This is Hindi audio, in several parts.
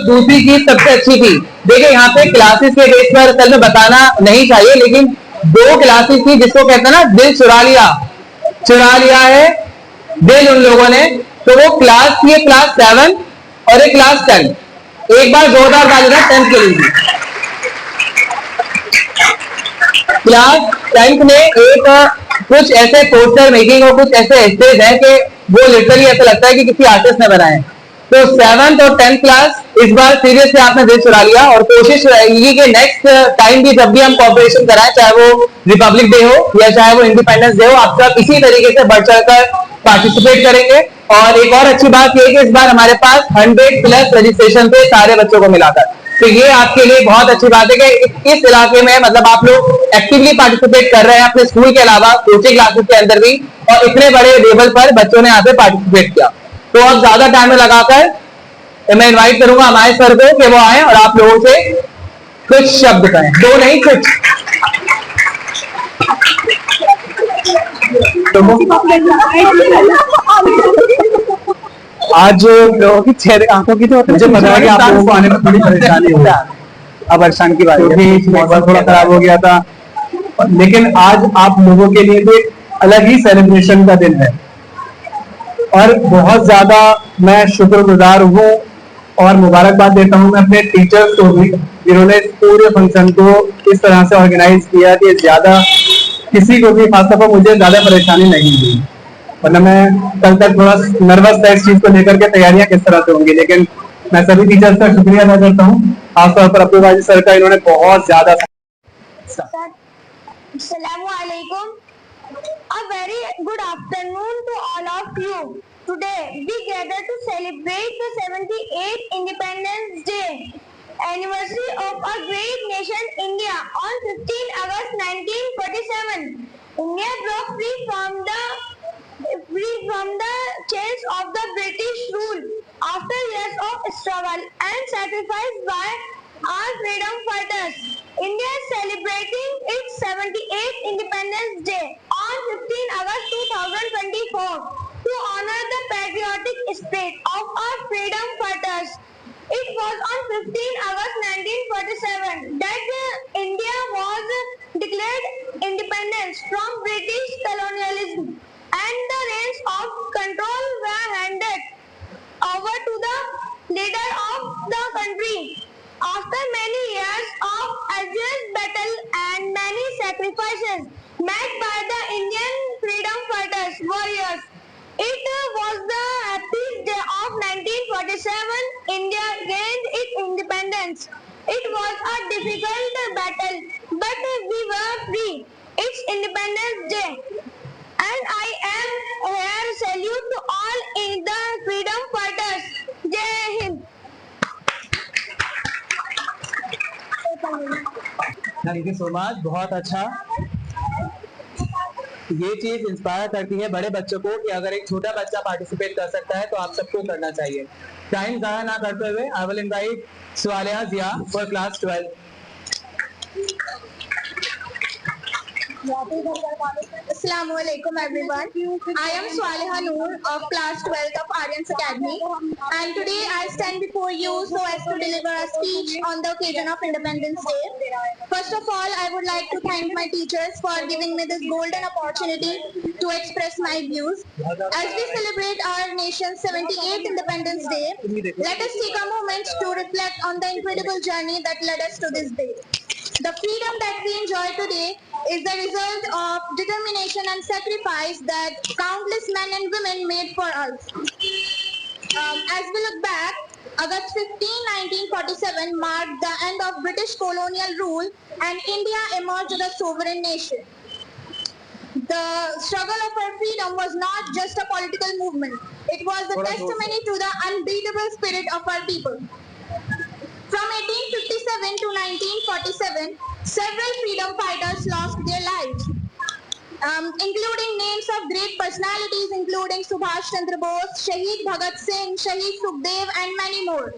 दूसरी चीज सबसे अच्छी थी, देखिए यहाँ पे क्लासेस के बेस पर असल में बताना नहीं चाहिए, लेकिन दो क्लासेस थी जिसको कहते हैं ना दिल चुरा लिया है दिल उन लोगों ने। तो वो क्लास थी क्लास 7 और एक क्लास 10। एक बार जोरदार ताली था 10th के लिए। क्लास 10th में एक कुछ ऐसे पोस्टर मेकिंग और कुछ ऐसे स्टेज है कि वो लिटरली ऐसा लगता है कि किसी आर्टिस्ट ने बनाए। तो 7th और 10th क्लास इस बार सीरियस से आपने दिल चुरा लिया, और कोशिश रहेगी कि नेक्स्ट टाइम भी जब भी हम कॉपरेशन कराएं, चाहे वो रिपब्लिक डे हो या चाहे वो इंडिपेंडेंस डे हो, आप सब इसी तरीके से बढ़ चढ़कर पार्टिसिपेट करेंगे। और एक और अच्छी बात यह कि इस बार हमारे पास 100+ रजिस्ट्रेशन थे सारे बच्चों को मिलाकर। तो ये आपके लिए बहुत अच्छी बात है कि इस इलाके में मतलब आप लोग एक्टिवली पार्टिसिपेट कर रहे हैं अपने स्कूल के अलावा कोचिंग क्लासेस के अंदर भी, और इतने बड़े लेवल पर बच्चों ने यहाँ पे पार्टिसिपेट किया। तो अब ज्यादा टाइम में लगाकर मैं इनवाइट करूंगा हमारे सर को कि वो आए और आप लोगों से कुछ शब्द कहें, दो नहीं कुछ। आज लोगों की चेहरे आंखों की तो मुझे पता है कि आप लोगों को आने में थोड़ी परेशानी हो रहा है। अब अर्शान की बात क्योंकि मौसम थोड़ा खराब हो गया था, लेकिन आज आप लोगों के लिए भी अलग ही सेलिब्रेशन का दिन है और बहुत ज्यादा मैं शुक्रगुजार हूँ और मुबारकबाद देता हूँ मैं अपने टीचर्स को भी, जिन्होंने पूरे फंक्शन को इस तरह से ऑर्गेनाइज किया कि ज्यादा किसी को भी, खासतौर पर मुझे ज्यादा परेशानी नहीं हुई। वरना मैं कल तक थोड़ा नर्वस था इस चीज को लेकर के तैयारियां किस तरह से होंगी, लेकिन मैं सभी टीचर्स का शुक्रिया अदा करता हूँ, खासतौर पर अब्दुल बाजी सर का, इन्होंने बहुत ज्यादा। Assalamualaikum. A very good afternoon to all of you. Today we gather to celebrate the 78th Independence Day anniversary of our great nation India on 15 August 1947. India broke free from the chains of the British rule after years of struggle and sacrifice by our freedom fighters. India is celebrating its 78th Independence Day on 15 August 2024 to honor the patriotic spirit of our freedom fighters. It was on 15 August 1947 that India was declared independence from British colonialism and the reins of control were handed over to the leader of the country. After many years of arduous battle and many sacrifices made by the Indian freedom fighters warriors, it was the happiest day of 1947. India gained its independence. It was a difficult battle, but we were free. It's Independence Day. And I am here salute to all in the freedom fighters. Jai Hind. Thank you so much, बहुत अच्छा। ये चीज इंस्पायर करती है बड़े बच्चों को कि अगर एक छोटा बच्चा पार्टिसिपेट कर सकता है तो आप सबको करना चाहिए। टाइम ज़ाया ना करते हुए I will invite Swaliha Ziya for class 12। Assalamualaikum everyone. I am Swaliha Noor of class 12th of Aryans Academy, and today I stand before you so as to deliver a speech on the occasion of Independence Day. First of all, I would like to thank my teachers for giving me this golden opportunity to express my views. As we celebrate our nation's 78th Independence Day, let us take a moment to reflect on the incredible journey that led us to this day. The freedom that we enjoy today is the result of determination and sacrifice that countless men and women made for us. As we look back, August 15, 1947 marked the end of British colonial rule and India emerged as a sovereign nation. The struggle of our freedom was not just a political movement. It was a testimony to the unbeatable spirit of our people. From 1857 to 1947, several freedom fighters lost their lives, including names of great personalities including Subhash Chandra Bose, Shaheed Bhagat Singh, Shaheed Sukhdev and many more.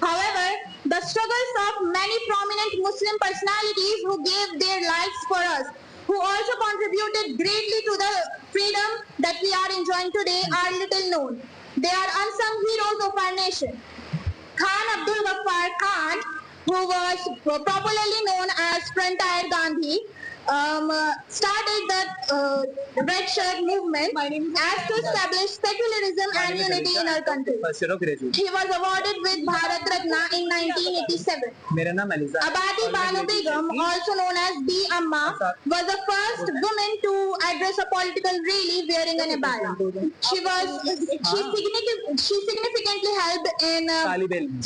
However, the struggles of many prominent Muslim personalities who gave their lives for us, who also contributed greatly to the freedom that we are enjoying today, are little known. They are unsung heroes of our nation. Khan Abdul Ghaffar Khan, who was popularly known as Frontier Gandhi, started the Red Shirt movement as to establish secularism and unity in our country. He was awarded with Bharat Ratna in 1987. मेरा नाम अलीजा है। Abadi Banu Begum, also known as B. Amma, was the first woman to address a political rally wearing an abaya. She significantly helped in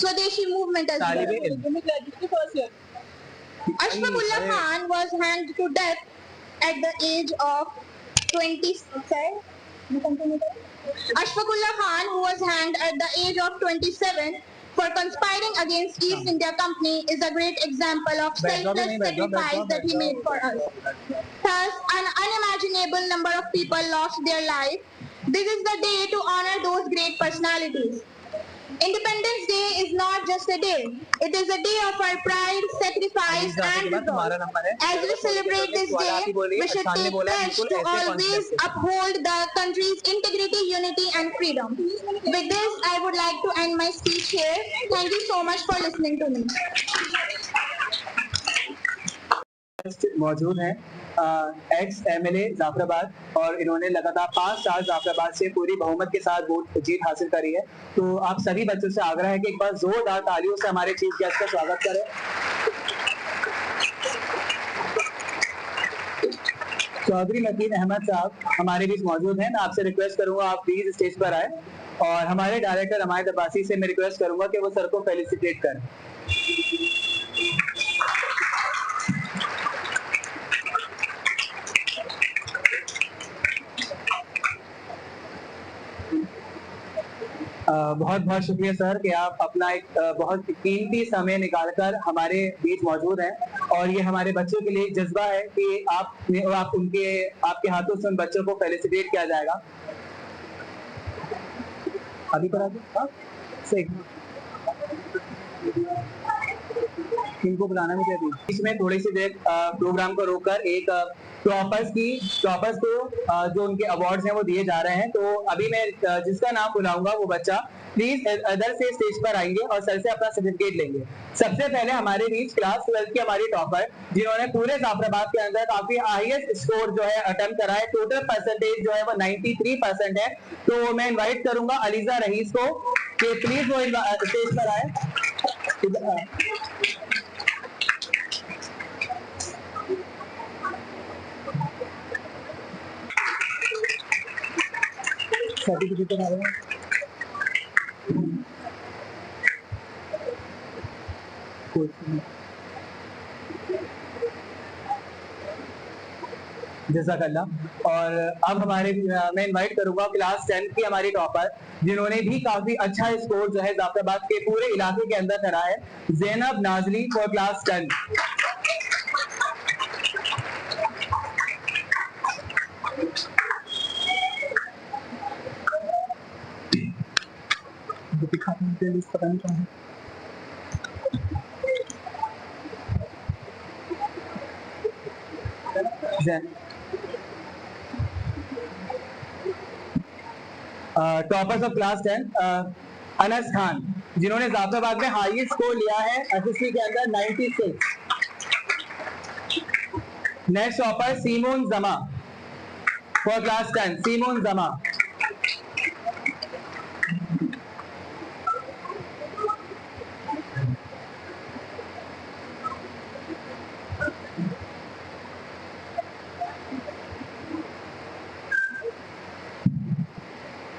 Swadeshi movement as well. Ashfaqullah Khan was hanged to death at the age of 27. Ashfaqullah Khan, who was hanged at the age of 27 for conspiring against East India Company, is a great example of selfless sacrifice that he made for us. Thus, an unimaginable number of people lost their life. This is the day to honor those great personalities. Independence Day is not just a day. It is a day of our pride, sacrifice and resolve. As we celebrate this day, we should take pledge to always uphold the country's integrity, unity and freedom. With this, I would like to end my speech here. Thank you so much for listening to me. मौजूद हैं एक्स एमएलए जाफराबाद और इन्होंने लगातार 5 साल जाफराबाद से पूरी बहुमत के साथ वोट जीत हासिल करी है। तो आप सभी बच्चों से आग्रह है कि एक बार जोरदार तालियों से हमारे चीफ गेस्ट का स्वागत करें। चौधरी नकीन अहमद साहब हमारे बीच मौजूद हैं। मैं आपसे रिक्वेस्ट करूंगा आप प्लीज स्टेज पर आए और हमारे डायरेक्टर हमारे अब्बासी से मैं रिक्वेस्ट करूंगा कि वो सर को फेलिसिटेट करें। बहुत बहुत शुक्रिया सर कि आप अपना एक बहुत कीमती समय निकालकर हमारे बीच मौजूद हैं और ये हमारे बच्चों के लिए एक जज्बा है कि आपके हाथों से उन बच्चों को फेलिसिटेट किया जाएगा। अभी पर इनको बुलाना मुझे अभी इसमें थोड़ी सी देर प्रोग्राम को रोककर एक टॉपर्स को जो उनके अवार्ड्स हैं वो दिए जा रहे हैं। तो अभी मैं जिसका नाम बुलाऊंगा वो बच्चा प्लीज अदर से स्टेज पर आएंगे और सर से अपना सर्टिफिकेट लेंगे। सबसे पहले हमारे बीच क्लास 12 की हमारी टॉपर जिन्होंने पूरे जाफराबाद के अंदर काफी हाईएस्ट स्कोर जो है अटेम्प्ट करा है, टोटल परसेंटेज जो है वो 93% है। तो मैं इन्वाइट करूंगा अलीजा रईस को कि प्लीज वो स्टेज पर आए। सर्टिफिकेट जज़ाकल्लाह। और अब हमारे मैं इनवाइट करूंगा क्लास 10 की हमारी टॉपर जिन्होंने भी काफी अच्छा स्कोर जो है जाफराबाद के पूरे इलाके के अंदर करा है, Zainab Nazli for class 10। Toppers of class 10 Anas Khan जिन्होंने जाफराबाद में हाईएस्ट स्कोर लिया है एसएससी के अंदर 96। Next topper Seemon Zama for class 10, Seemon Zama.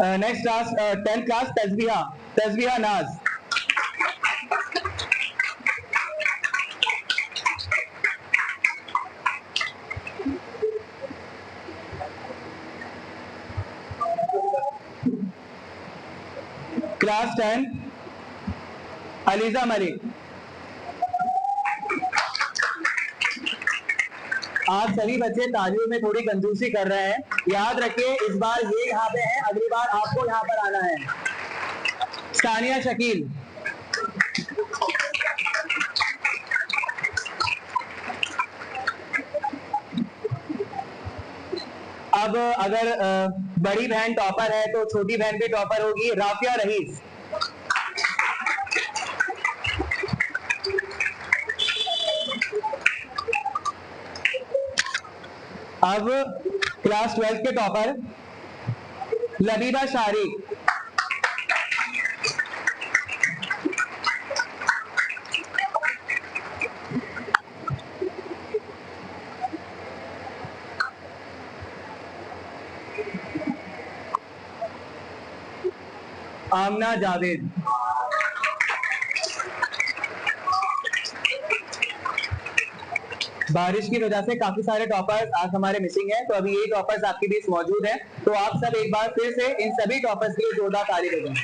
Next class 10th class Tasbiha Naz. Class 10 Aliza Malik. आप सभी बच्चे तालियों में थोड़ी कंजूसी कर रहे हैं, याद रखिए इस बार ये यहाँ पे है, अगली बार आपको यहाँ पर आना है। सानिया शकील। अब अगर बड़ी बहन टॉपर है तो छोटी बहन भी टॉपर होगी, राफिया रईस। अब क्लास 12 के टॉपर लबीबा शारी। आमना जावेद। बारिश की वजह से काफी सारे टॉपर्स आज हमारे मिसिंग हैं, तो अभी ये टॉपर्स आपके बीच मौजूद हैं, तो आप सब एक बार फिर से इन सभी टॉपर्स के लिए जोरदार ताली बजाएं।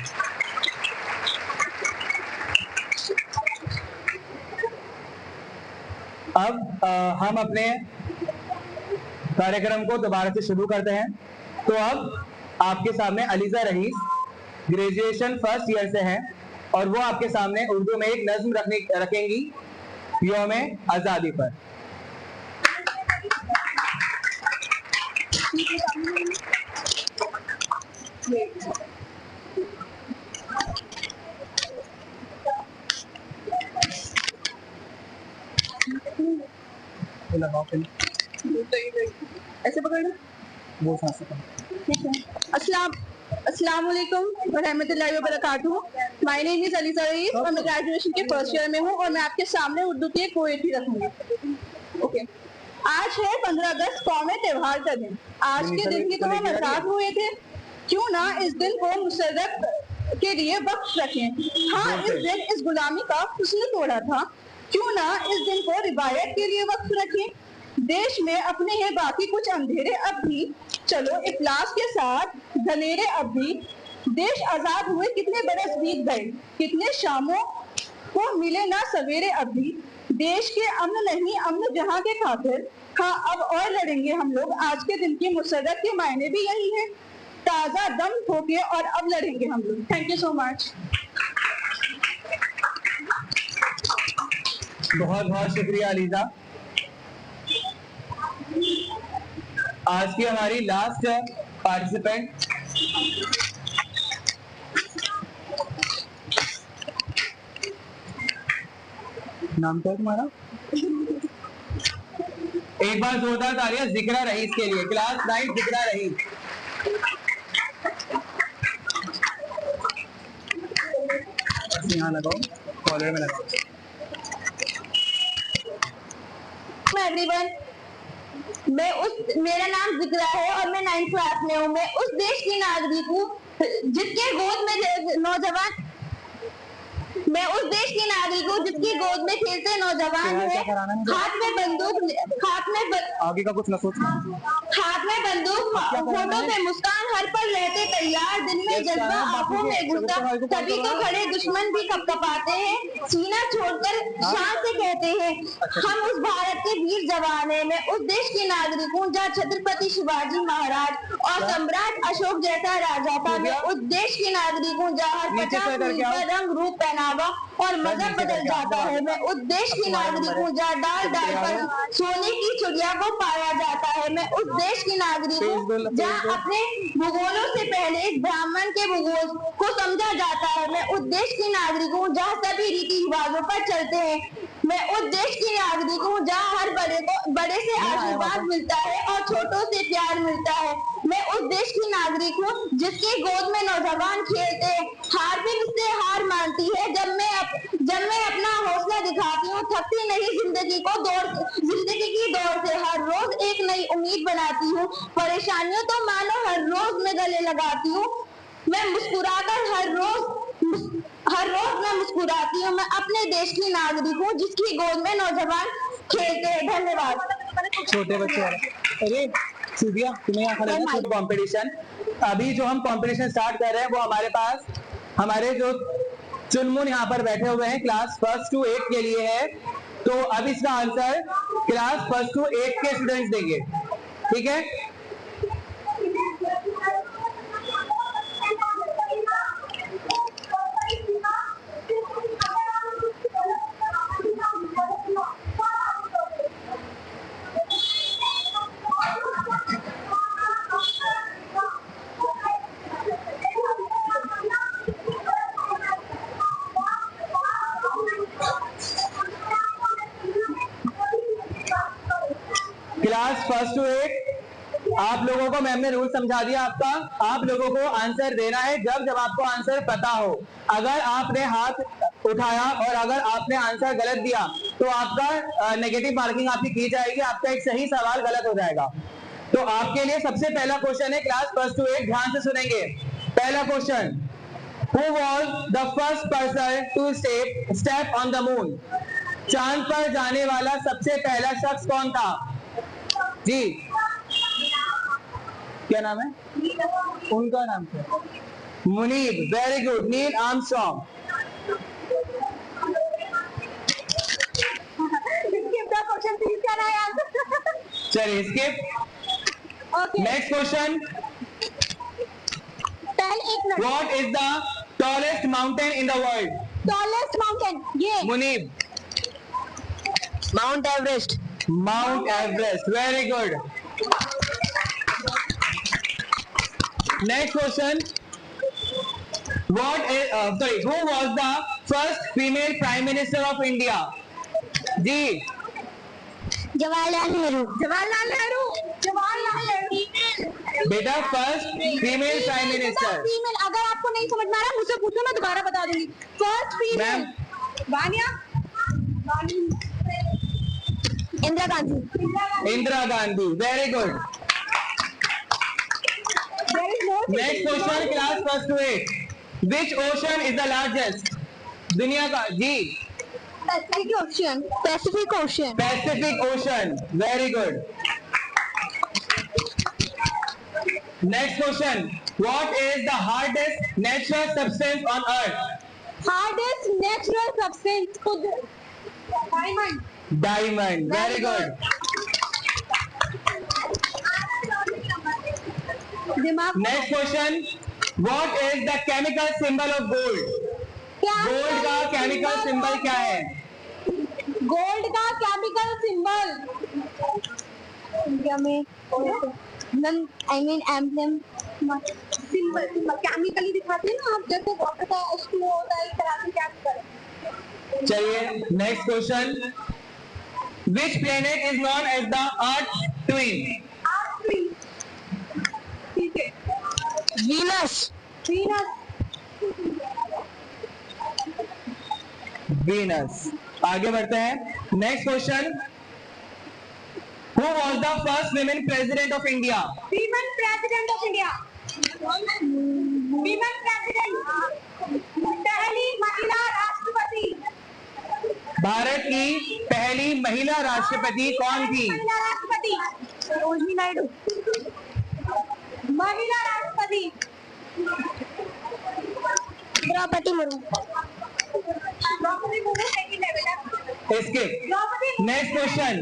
अब हम अपने कार्यक्रम को दोबारा से शुरू करते हैं। तो अब आपके सामने ELISA rice graduation first year से हैं और वो आपके सामने उर्दू में एक नज्म रखेंगी यौम आजादी पर। ऐसे पकड़ना वो सांस से अस्सलाम वालेकुम व रहमतुल्लाहि व बरकातुहू। My name is ELISA rice और मैं ग्रेजुएशन के फर्स्ट ईयर में हूँ और मैं आपके सामने उर्दू की एक पोएट्री रखूंगी। ओके। आज है 15 अगस्त, कौमी त्योहार का दिन। आज के दिन की तो हम आजाद हुए थे, क्यों ना इस दिन को मुसर्रफ के लिए बख्श रखें। हाँ, इस दिन इस गुलामी का हुस्न तोड़ा था, क्यों ना इस दिन को रिवायत के लिए वक्त रखें। देश में अपने हैं बाकी कुछ अंधेरे अब भी, चलो इफलास के साथ धनेरे अब भी। देश आजाद हुए कितने बरस बीत गए, कितने शामों को मिले ना सवेरे अब भी। देश के अमन नहीं अमन जहां के खातिर, हाँ अब और लड़ेंगे हम लोग। आज के दिन की मुसर्रत के मायने भी यही है, ताजा दम ठोके और अब लड़ेंगे हम लोग। Thank you so much. बहुत बहुत शुक्रिया अलीजा। आज की हमारी लास्ट पार्टिसिपेंट नाम क्या है तुम्हारा? एक बार जोरदार तालियां जिक्रा रईस के लिए, क्लास 9 जिक्रा रईस। यहाँ लगाओ, कॉलर में लगाओ। एवरीवन, मेरा नाम जिक्रा है और मैं 9th क्लास में हूँ। मैं उस देश की नागरिक हूँ जिसके गोद में नौजवान मैं उस देश की नागरिक हूँ जिसकी गोद में खेलते नौजवान है, हाथ में बंदूक, आगे का कुछ न सोच, हाथ में बंदूक, होठों पे मुस्कान, हर पल रहते तैयार, दिन में जज्बा आंखों में गुस्सा, सभी को खड़े दुश्मन भी कपकपाते हैं, सीना छोड़कर शान से कहते हैं हम उस भारत के वीर जवान हैं। मैं उस देश की नागरिक हूँ जहाँ छत्रपति शिवाजी महाराज और सम्राट अशोक जैसा राजा था। मैं उस देश की नागरिक हूँ जहाँ हर 50 मील पर रंग रूप पहनावा और मजहब बदल जाता है। मैं उस देश की नागरिक हूँ जहाँ डाल डाल पर सोने की चिड़िया को पाया जाता है। मैं उस देश की नागरिक हूँ जहाँ अपने भूगोलों से पहले इस ब्राह्मण के भूगोल को समझा जाता है। मैं उस देश की नागरिक हूँ जहाँ सभी रीति रिवाजों पर चलते हैं। मैं उस देश की नागरिक हूँ जहाँ हर बड़े से आशीर्वाद मिलता है और छोटों से प्यार मिलता है। मैं उस देश की नागरिक हूँ जिसके गोद में नौजवान खेलते हैं, हार भी मुझसे हार मानती है जब मैं अपना हौसला दिखाती हूँ। थकती नहीं जिंदगी की दौड़ से, हर रोज एक नई उम्मीद बनाती हूँ। परेशानियों तो मानो हर रोज मैं गले लगाती हूँ। मैं मुस्कुराकर हर रोज मैं मुस्कुराती हूँ। मैं अपने देश की नागरिक हूँ जिसकी गोद में नौजवान खेलते हैं। धन्यवाद। छोटे बच्चे अरे सूबिया तुम्हें यहाँ खड़े रहना। कॉम्पिटिशन, अभी जो हम कॉम्पिटिशन स्टार्ट कर रहे हैं वो हमारे पास हमारे जो चुनमुन यहाँ पर बैठे हुए हैं क्लास 1 to 8 के लिए है। तो अब इसका आंसर क्लास 1 to 8 के स्टूडेंट्स देंगे, ठीक है? क्लास 1 to 8 आप लोगों को मैम ने रूल समझा दिया आपका। आप लोगों को आंसर देना है जब आपको आंसर पता हो। अगर आपने हाथ उठाया और अगर आपने आंसर गलत दिया तो आपका नेगेटिव मार्किंग आपकी की जाएगी, आपका एक सही सवाल गलत हो जाएगा। तो आपके लिए सबसे पहला क्वेश्चन है क्लास फर्स्ट टू 8, ध्यान से सुनेंगे। पहला question, Who was the first person to step on the moon? चांद पर जाने वाला सबसे पहला शख्स कौन था? जी, क्या नाम है उनका? नाम क्या? Munib, very good, Neil Armstrong. चलिए skip. Next question, What is the tallest mountain in the world? Tallest mountain, ये Munib, Mount Everest. Mount Everest, very good. Next question, who was the first female prime minister of India? जी, जवाहरलाल नेहरू। जवाहरलाल नेहरू। जवाहरलाल नेहरू। बेटा first female prime minister. Female, अगर आपको नहीं समझ में आ रहा मुझसे पूछो, मैं दोबारा बता दूंगी। First female Vania, Indira Gandhi. Indira Gandhi, very good. Next question, class first to 8, which ocean is the largest? दुनिया का, जी, Pacific Ocean. Pacific Ocean. Pacific Ocean, very good. Next question, what is the hardest natural substance on earth? Hardest natural substance, diamond. Diamond, very good. दिमाग। Next question, what is the chemical symbol of gold? Gold का केमिकल सिंबल क्या है? गोल्ड का केमिकल सिंबल इंडिया में एम्ब्लेम सिंबल केमिकली दिखाते हैं ना आप, जैसे वाटर का H2O होता है, इस तरह से केमिकल। चलिए next question, which planet is known as the earth twin? ठीक है, वीनस। वीनस। आगे बढ़ते हैं। Next question, who was the first women president of India? Female president of India. Female president, पहली महिला राष्ट्रपति। भारत की पहली महिला राष्ट्रपति कौन थी? महिला राष्ट्रपति सरोजिनी नायडू। महिला राष्ट्रपति द्रौपदी मुर्मू। इसके next question,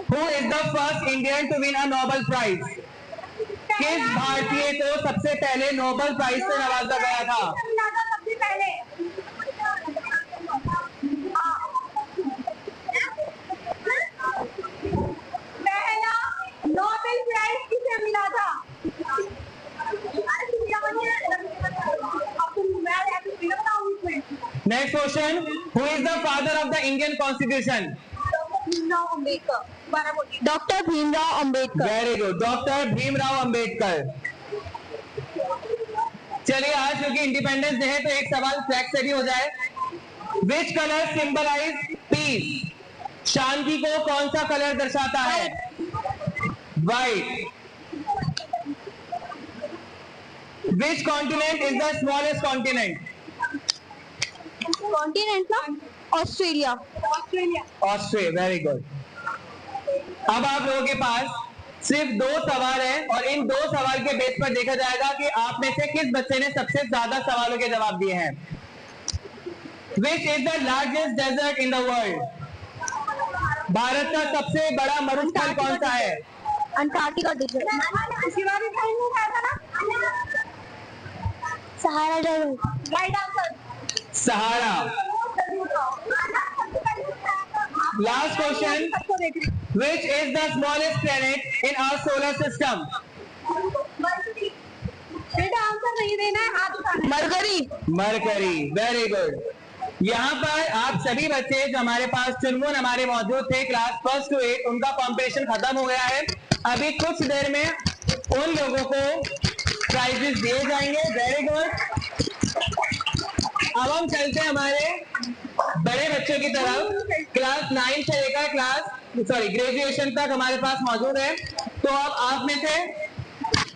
who is the first Indian to win a Nobel prize? किस भारतीय को सबसे पहले नोबेल प्राइज से नवाजा गया था? सबसे पहले पहला नोबेल प्राइज किसे मिला था? Next question, who is the father of the Indian constitution? Doctor Bhimrao Ambedkar. Very good, doctor Bhimrao Ambedkar. चलिए आज क्योंकि इंडिपेंडेंस डे है तो एक सवाल फ्लैग से भी हो जाए। Which colour symbolise peace? शांति को कौन सा कलर दर्शाता है? White. Which continent is the smallest continent? Continent ना ऑस्ट्रेलिया। Australia, very good. अब आप लोगों के पास सिर्फ 2 सवाल है और इन 2 सवाल के बेस पर देखा जाएगा कि आप में से किस बच्चे ने सबसे ज्यादा सवालों के जवाब दिए हैं। Which is the largest desert in the world? Bharat का सबसे बड़ा मरुस्थल कौन सा है? Antarctica desert. Sahara desert. Right answer Sahara. Last question, which is the smallest planet in our solar system? बेटा आंसर नहीं देना है, हाथ उठाना है। मरकरी। Mercury, very good. यहाँ पर आप सभी बच्चे जो हमारे पास चुनमुन हमारे मौजूद थे क्लास 1 to 8, उनका कंपटीशन खत्म हो गया है। अभी कुछ देर में उन लोगों को प्राइजेस दिए जाएंगे। Very good. अब हम चलते हैं हमारे बड़े बच्चों की तरफ। क्लास 9 से लेकर ग्रेजुएशन तक हमारे पास मौजूद है। तो अब आप में से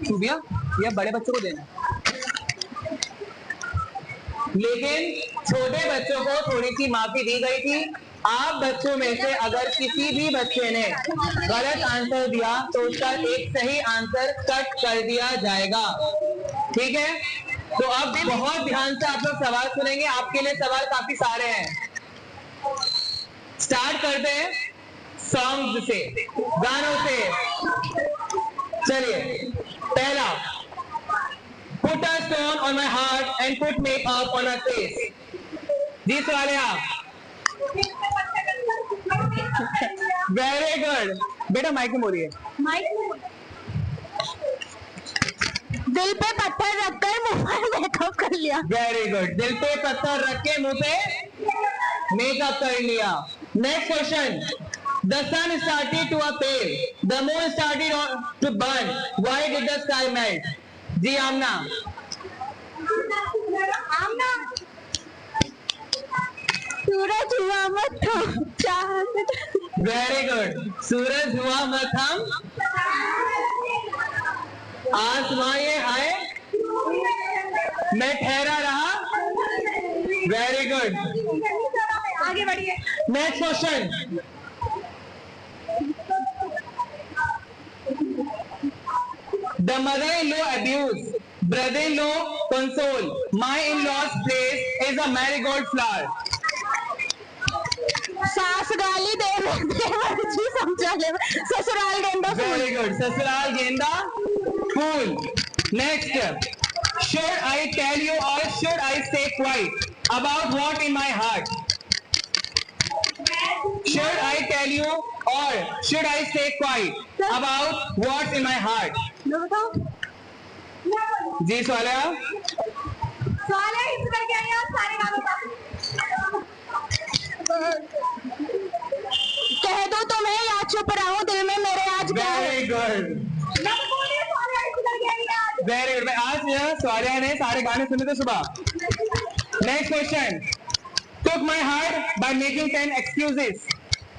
भैया ये बड़े बच्चों को देना, लेकिन छोटे बच्चों को थोड़ी सी माफी दी गई थी। आप बच्चों में से अगर किसी भी बच्चे ने गलत आंसर दिया तो उसका एक सही आंसर कट कर दिया जाएगा, ठीक है? तो अब बहुत ध्यान से आप लोग सवाल सुनेंगे। आपके लिए सवाल काफी सारे हैं। स्टार्ट करते हैं सॉन्ग से, गानों से। चलिए, पहला, put a stone on my heart and put makeup on my face। जी सवालिया, वेरी गुड। बेटा माइक में बोलिए। दिल पे पत्थर रखकर मुंह पर मेकअप कर लिया। Very good. दिल पे पत्थर रख के मुंह पे मेकअप कर लिया। Next question, the sun started to pale, the moon started to burn, why did the sky melt? जी आमना। सूरज हुआ मध्यम चांद। Very good. सूरज हुआ मध्यम आसमां ये आए, मैं ठहरा रहा। Very good. आगे बढ़िए। Next question, the mother-in-law abuse, brother-in-law console, my-in-law's place is a marigold flower। सास गाली देवर जी समझा ले, ससुराल गेंदा फूल। Very good. Sasural Genda Phool. Next, should I tell you or should I stay quiet about what in my heart? Should I tell you or should I stay quiet about what's in my heart? जी सोनिया। इस करके आई आप सारे गानों का। कह दो तुम्हें या चुप रहो दिल में मेरे आज क्या है। Very good. Very good. आज सोनिया ने सारे गाने सुने थे सुबह। Next question, took my heart by making 10 excuses,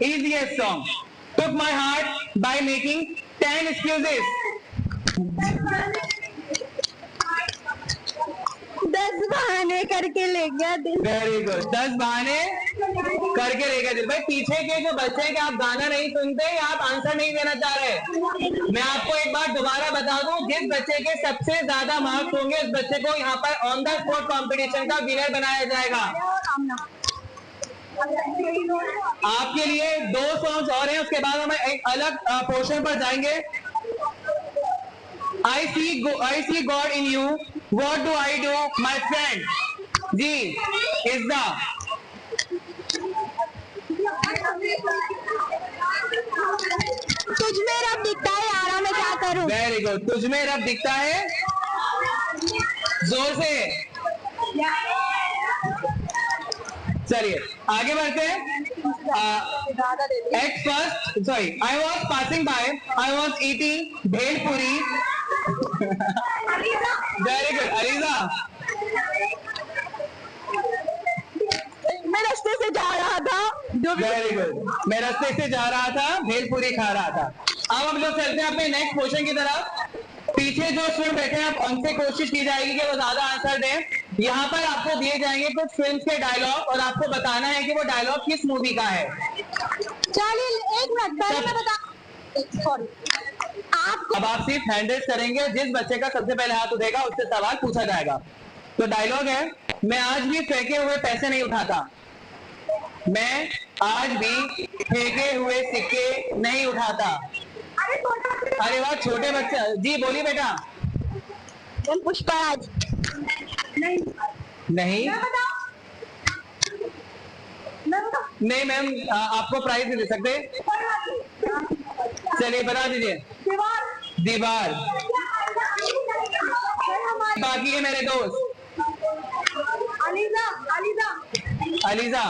easiest song। took my heart by making 10 excuses। 10 बहाने करके ले गया दिल। Very good. 10 बहाने करके ले गया दिल। भाई पीछे के जो बच्चे हैं, आप गाना नहीं सुनते या आप आंसर नहीं देना चाह रहे? मैं आपको एक बार दोबारा बता दूं, जिस बच्चे के सबसे ज्यादा मार्क्स होंगे उस बच्चे को यहाँ पर ऑन द स्पॉट कॉम्पिटिशन का विनर बनाया जाएगा। आपके लिए 2 सॉन्ग्स और हैं, उसके बाद हम एक अलग पोर्शन पर जाएंगे। I see God in you, what do I do my friend? जी इज़्ज़ा। तुझ में रब दिखता है यारा मैं क्या करूं। Very good. तुझ में रब दिखता है, जोर से। चलिए आगे बढ़ते हैं। At first, sorry, I was passing by, I was eating bhelpuri. Very good. ELISA, मैं रास्ते से जा रहा था। Very good. मैं रास्ते से जा रहा था, भेलपुरी खा रहा था। अब हम लोग चलते हैं अपने नेक्स्ट क्वेश्चन की तरफ। पीछे जो स्टूडेंट बैठे हैं, आप उनसे कोशिश की जाएगी कि वो ज्यादा आंसर दें। यहाँ पर आपको दिए जाएंगे कुछ फिल्म के डायलॉग और आपको बताना है कि वो डायलॉग किस मूवी का है। चलिए एक मिनट पहले मैं बता। सॉरी, अब आप सिर्फ हैंड रेज करेंगे, जिस बच्चे का सबसे पहले हाथ उठेगा उससे सवाल पूछा जाएगा। तो डायलॉग है, मैं आज भी फेंके हुए पैसे नहीं उठाता, मैं आज भी फेंके हुए सिक्के नहीं उठाता। अरे वाह, छोटे बच्चे। जी बोलिए बेटा। पुष्पराज। नहीं नहीं मैम, आपको प्राइज नहीं दे सकते। चलिए बता दीजिए। दीवार। बाकी है मेरे दोस्त। अलीजा। अलीजा,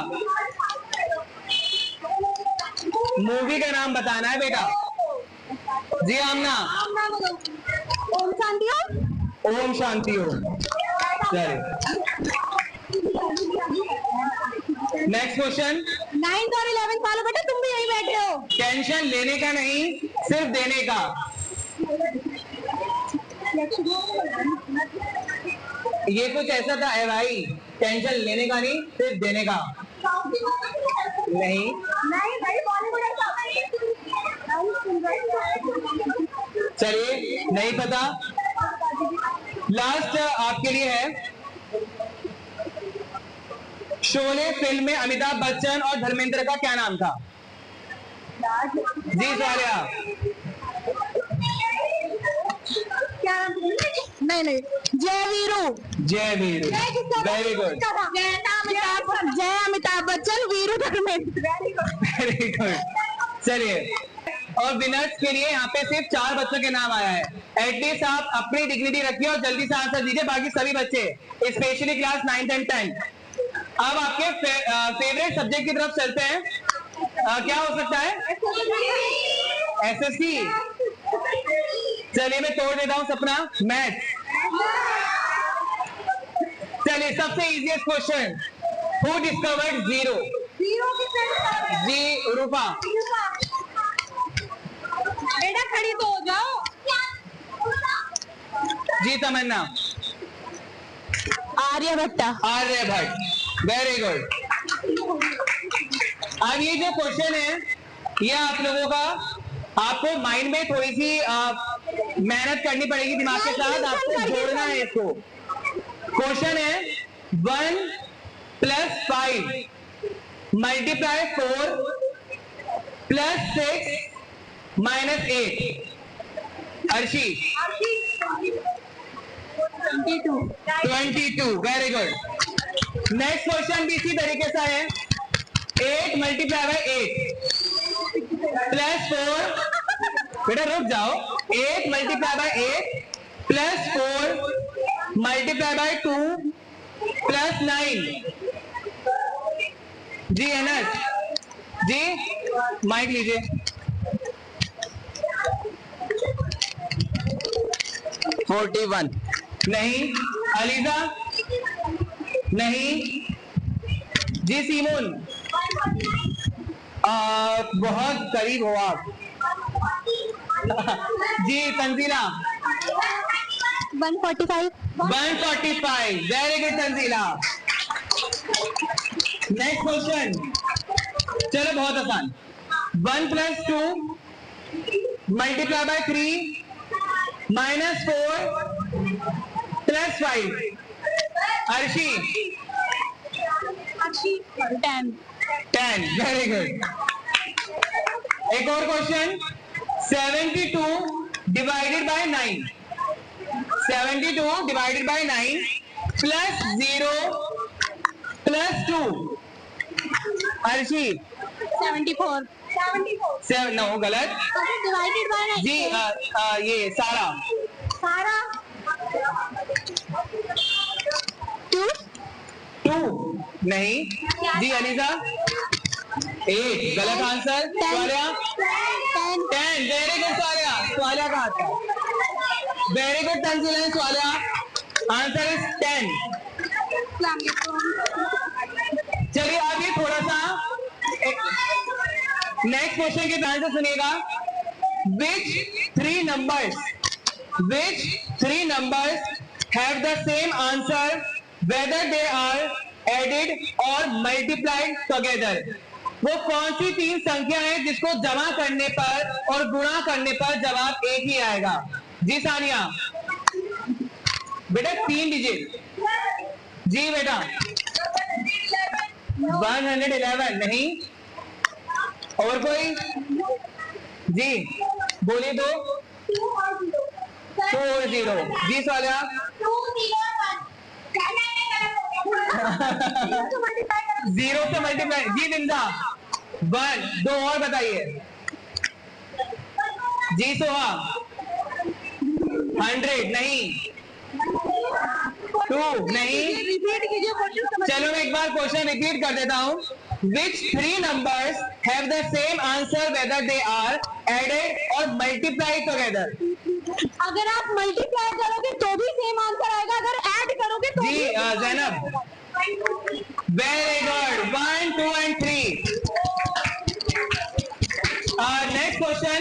मूवी का नाम बताना है बेटा। जी आमना। ओम शांति ओम। ओम शांति हो। चलिए नेक्स्ट क्वेश्चन। 9th और 11th वालों बेटा तुम भी यहीं बैठे हो। टेंशन लेने का नहीं, सिर्फ देने का। ये कुछ ऐसा था है भाई, टेंशन लेने का नहीं, सिर्फ देने का। नहीं भाई बॉलीवुड चलिए, नहीं पता। लास्ट आपके लिए है। शोले फिल्म में अमिताभ बच्चन और धर्मेंद्र का क्या नाम था? जी सालिया। नहीं जय वीरू। जय Veeru, very good, Jai Amitabh Bachchan, Veeru Dharmendra. Very good. चलिए, और विनर्स के लिए यहाँ पे सिर्फ 4 बच्चों के नाम आया है। एटलीस्ट आप अपनी डिग्निटी रखिए और जल्दी से आंसर दीजिए। बाकी सभी बच्चे, specially class 9th and 10th। अब आपके फेवरेट सब्जेक्ट की तरफ चलते हैं। क्या हो सकता है? एसएससी। चलिए मैं तोड़ देता हूं सपना, मैथ। चलिए सबसे easiest question, who discovered zero? जी रूपा। बेटा खड़ी तो हो जाओ। जी तमन्ना। आर्यभट्टा। Aryabhata, very good. अब ये जो क्वेश्चन है, ये आप लोगों का, आपको माइंड में थोड़ी सी मेहनत करनी पड़ेगी, दिमाग के साथ आपको जोड़ना है इसको। क्वेश्चन है 1 + 5 multiply 4 + 6 - 8। Arshi. 22, very good. Next question भी इसी तरीके से है। 8 × 8 + 4, बेटा रुक जाओ। 8 × 8 + 4 × 2 + 9। जी एनस जी, माइक लीजिए। 41 नहीं। अलीजा नहीं। जी सीमोन, बहुत करीब हो आप। जी Tanzila. 145। 145, very good Tanzila. Next question, चलो बहुत आसान। 1 + 2 × 3 -4 + 5। अर्शी। 10, very good. एक और क्वेश्चन, 72 ÷ 9। 72 ÷ 9 + 0 + 2। अर्शी। 74। 7, नो गलत। डिवाइडेड बाय जी ये सारा। 2 नहीं। जी अलीजा। 8, गलत answer. Swaliya. 10, very good Swaliya. Swaliya का आता है, very good Tanzila. Swaliya, answer is 10। चलिए अब ये थोड़ा सा नेक्स्ट क्वेश्चन के ध्यान से सुनिएगा। which three numbers have the same answer whether they are added or multiplied together? वो कौन सी 3 संख्या है जिसको जमा करने पर और गुणा करने पर जवाब एक ही आएगा? जी सानिया। बेटा 3 डिजिट। जी बेटा 111 नहीं। और कोई? जी बोलिए। 2 और 0। जी सालिया। 0 से मल्टीप्लाई। जी बिंदा 1, 2 और बताइए। जी सोहा 100 नहीं। 2 नहीं, रिपीट कीजिए क्वेश्चन। चलो मैं एक बार क्वेश्चन रिपीट कर देता हूँ। Which three numbers have the same answer whether they are added or multiplied together? अगर आप मल्टीप्लाई करोगे तो भी सेम आंसर आएगा, अगर ऐड करोगे तो जी Zainab, very good, 1 2 and 3। Next question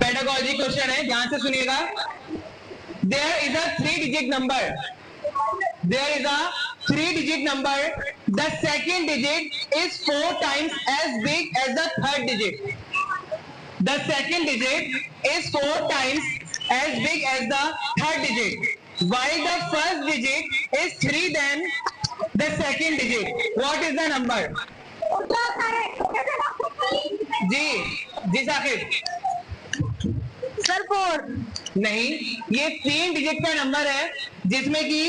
pedagogy question है, ध्यान से सुनिएगा। There is a 3-digit number. There is a 3-digit number. The second digit is 4 times as big as the third digit. The second digit is 4 times as big as the third digit. While the first digit is 3 than the second digit. What is the number? जी साकिब, सर 4। नहीं, ये 3 डिजिट का नंबर है जिसमें कि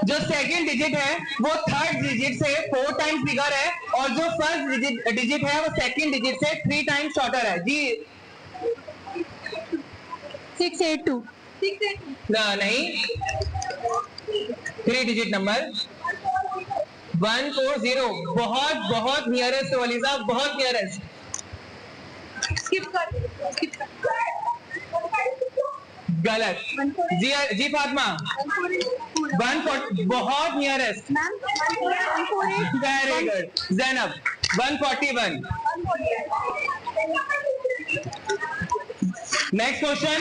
जो सेकंड डिजिट है वो थर्ड डिजिट से 4 टाइम्स बिगर है और जो फर्स्ट डिजिट है वो सेकंड डिजिट से 3 टाइम्स शॉर्टर है। जी 682। नहीं, 3 डिजिट नंबर 140। बहुत बहुत नियरेस्ट वलीजा, बहुत नियरेस्ट। गलत। जी फातिमा, 140, बहुत nearest. Very good Zainab, 141। Next question.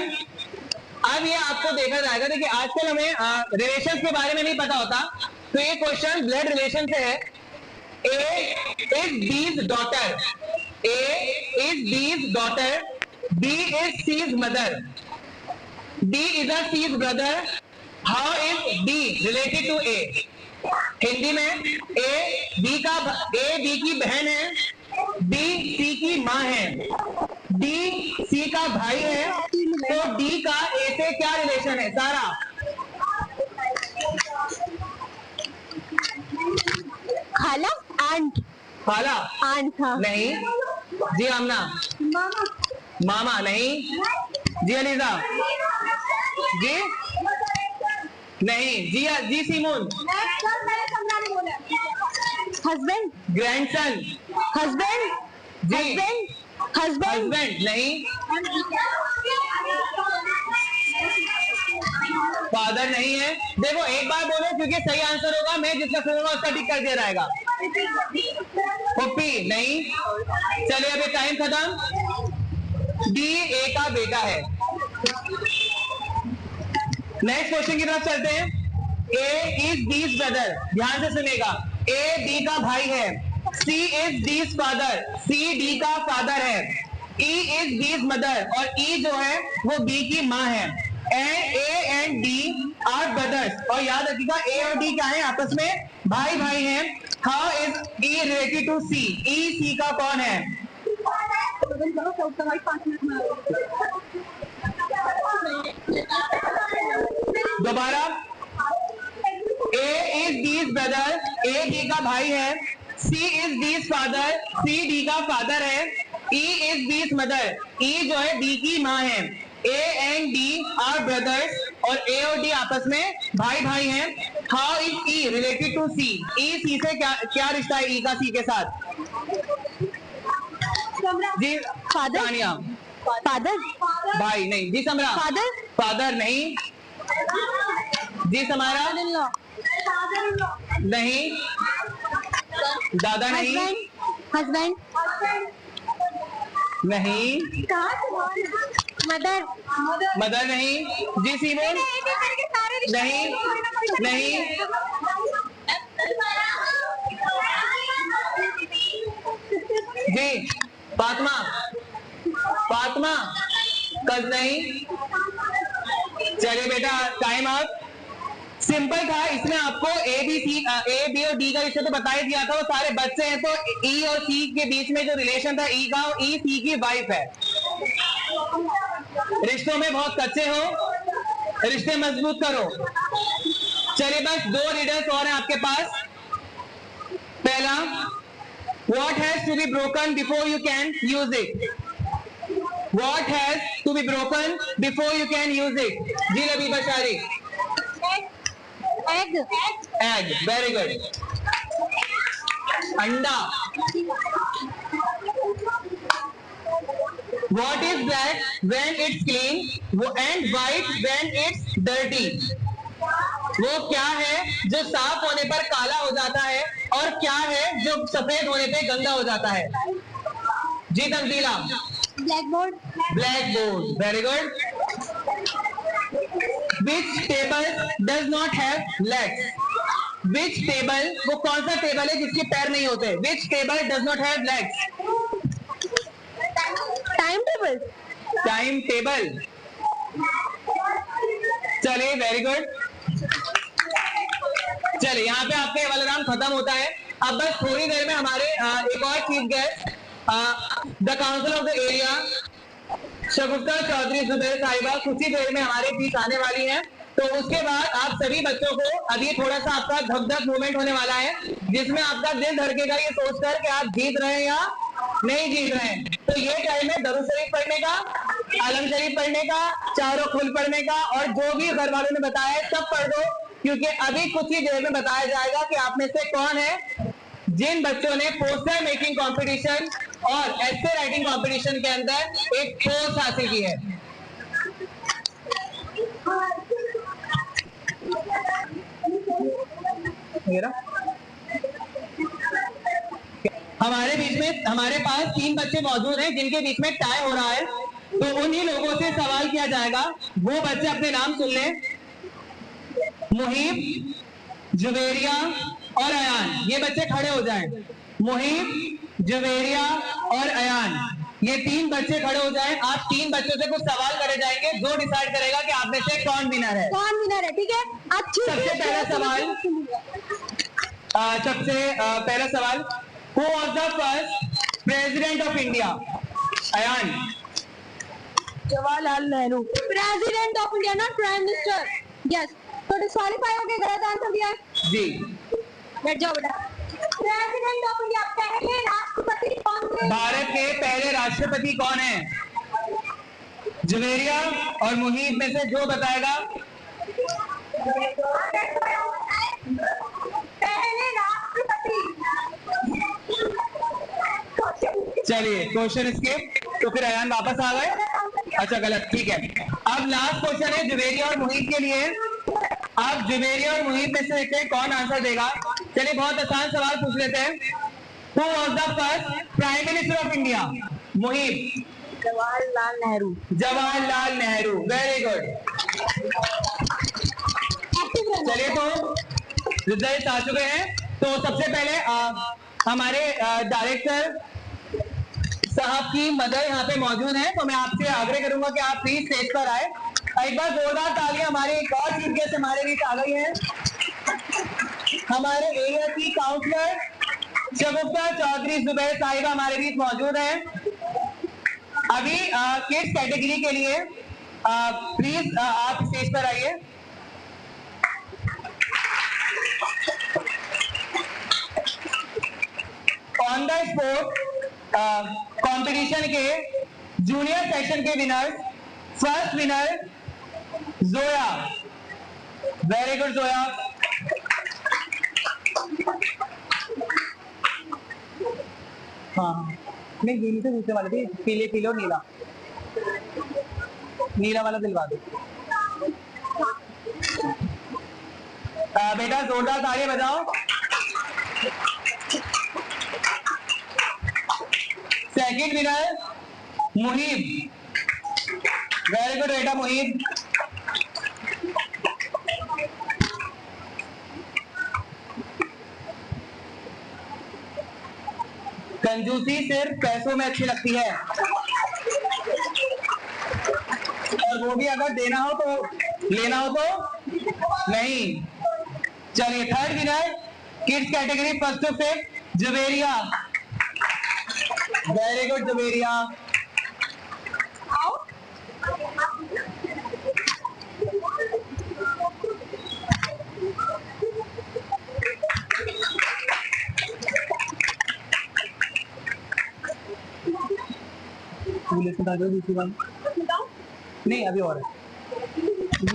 अब ये आपको देखा जाएगा, देखिए आजकल हमें रिलेशंस के बारे में नहीं पता होता, तो ये क्वेश्चन ब्लड रिलेशन से है। A is B's daughter. A is B's daughter. B is C's mother. D is a C's brother. How is D related to A? Hindi में A B की बहन है, B C की माँ है, D C का भाई है, तो D का A से क्या रिलेशन है? सारा खाला, आंट। खाला आंट, हाँ। नहीं। जी आमना, मामा नहीं। जी अलीजा, जी नहीं। जी सीमोन, हस्बैंड, ग्रैंडसन। हस्बैंड, जी हस्बैंड, हस्बैंड, हस्बैंड नहीं। फादर नहीं है। देखो एक बार बोलो क्योंकि सही आंसर होगा, मैं जिसका सुनूंगा उसका टिक कर दिया रहेगा। पप्पी नहीं। चलिए अभी टाइम खत्म। डी ए का बेटा है। नेक्स्ट क्वेश्चन की तरफ चलते हैं। ए इज डीज ब्रदर, ध्यान से सुनेगा। ए डी का भाई है, C is D's father, C D का फादर है, ई इज डीज मदर और ई जो है वो बी की माँ है। A and D are brothers, और याद रखिएगा ए और डी क्या है? आपस में भाई भाई हैं। How is E related to C? E C का कौन है? दोबारा, A is D's brother, A D का भाई है, C is D's father, C D का फादर है, ई इज डीज मदर, ई जो है डी की माँ है। A and D are brothers, और ए और डी आपस में भाई भाई हैं। How is E related to C? E C से क्या रिश्ता है ई का सी के साथ? जी फादर, तानिया, फादर, भाई नहीं। जी समरा, फादर, फादर नहीं। जी समारा नहीं। दादा नहीं। हस्बैंड, नहीं। मदर, मदर नहीं। जी सीमोन नहीं। नहीं। जी फातिमा, फातिमा कल नहीं। चलिए बेटा टाइम आउट। सिंपल था, इसमें आपको ए बी और डी का रिश्ता तो बता ही दिया था। वो सारे बच्चे हैं, तो ई और सी के बीच में जो रिलेशन था ई का, ई सी की वाइफ है। रिश्तों में बहुत कच्चे हो, रिश्ते मजबूत करो। चलिए बस 2 रीडर्स और हैं आपके पास। पहला, what has to be broken before you can use it? What has to be broken before you can use it? जी लबीबा शारी। Egg. Egg. Very good. अंडा. What is black when it's clean and white when it's dirty? वो क्या है जो साफ होने पर काला हो जाता है और क्या है जो सफेद होने पे गंदा हो जाता है? जी Tanzila. Blackboard. Blackboard. Very good. Which table does not have legs? Which table, वो कौन सा टेबल है जिसके पैर नहीं होते? Which table does not have legs? Timetable. Time table. चलिए, वेरी गुड. चलिए, यहाँ पे आपका ये वाला राउंड खत्म होता है. अब बस थोड़ी देर में हमारे एक और chief guest the council of the area Shagufta Chaudhary Zubair Sahiba कुछ ही देर में हमारे बीच आने वाली हैं. तो उसके बाद आप सभी बच्चों को अभी थोड़ा सा आपका धक धक मूवमेंट होने वाला है जिसमें आपका दिल धड़केगा ये सोचकर कि आप जीत रहे हैं या नहीं जीत रहे हैं. तो ये टाइम है दरूद शरीफ पढ़ने का, आलम शरीफ पढ़ने का, चारों खुल पढ़ने का और जो भी घर वालों ने बताया है सब पढ़ दो क्योंकि अभी कुछ ही देर में बताया जाएगा कि आप में से कौन है जिन बच्चों ने पोस्टर मेकिंग कंपटीशन और एस्से राइटिंग कंपटीशन के अंदर एक पोस्ट हासिल की है. हमारे बीच में हमारे पास 3 बच्चे मौजूद हैं जिनके बीच में टाई हो रहा है. तो उन्हीं लोगों से सवाल किया जाएगा. वो बच्चे अपने नाम सुन लें. मुहीब, जुवेरिया और अयान. ये बच्चे खड़े हो जाएं. मुहीब, जुवेरिया और अयान, ये 3 बच्चे खड़े हो जाएं. आप 3 बच्चों से कुछ सवाल करे जाएंगे जो डिसाइड करेगा कि आप में से कौन विनर है. कौन विनर है? ठीक है. सबसे पहला सवाल who was the first president of India? Ayan. Jawaharlal Nehru. President of India, not prime minister. Yes. तो डिस्क्वालीफाई हो गए, गलत आंसर दिया है. जी. बैठ जाओ बेटा. प्रेसिडेंट ऑफ इंडिया पहले राष्ट्रपति कौन थे? भारत के पहले राष्ट्रपति कौन है? जुवेरिया और मुहीब में से जो बताएगा. पहले राष्ट्रपति. चलिए, क्वेश्चन स्किप. तो फिर अयान वापस आ गए. अच्छा, गलत. ठीक है. अब लास्ट क्वेश्चन है जुवेरिया और मुहीब के लिए. आप जुवेरिया और मुहीब में से देखते हैं कौन आंसर देगा. चलिए, बहुत आसान सवाल पूछ लेते हैं. Who was the first prime minister of India? Muhib. Jawaharlal Nehru. Jawaharlal Nehru. Very good. चलिए, तो रिजल्ट आ चुके हैं. तो सबसे पहले हमारे डायरेक्टर साहब की मदर यहाँ पे मौजूद हैं. तो मैं आपसे आग्रह करूंगा कि आप प्लीज स्टेज पर आए. एक बार जोरदार तालियां. हमारे एक और चीफ गेस्ट हमारे बीच आ गई हैं. हमारे एरिया की काउंसलर शगुफ्ता चौधरी जुबैर साहिबा हमारे बीच मौजूद हैं. अभी किड्स कैटेगरी के लिए प्लीज आप स्टेज पर आइए. ऑन द स्पॉट कंपटीशन के जूनियर सेक्शन के winner, first winner Zoya. Very good Zoya. हाँ, नहीं नीली से दूसरे वाले थे. पीले पीले और नीला. नीला वाला दिलवा दो. बेटा जोरदार तालियां बजाओ. Second winner Muhib. Very good बेटा मुहीब. कंजूसी सिर्फ पैसों में अच्छी लगती है और वो भी अगर देना हो तो लेना हो तो नहीं. चलिए, third winner kids category first to fifth Juveria. Very good Juveria. दूसरी बात नहीं, अभी और है.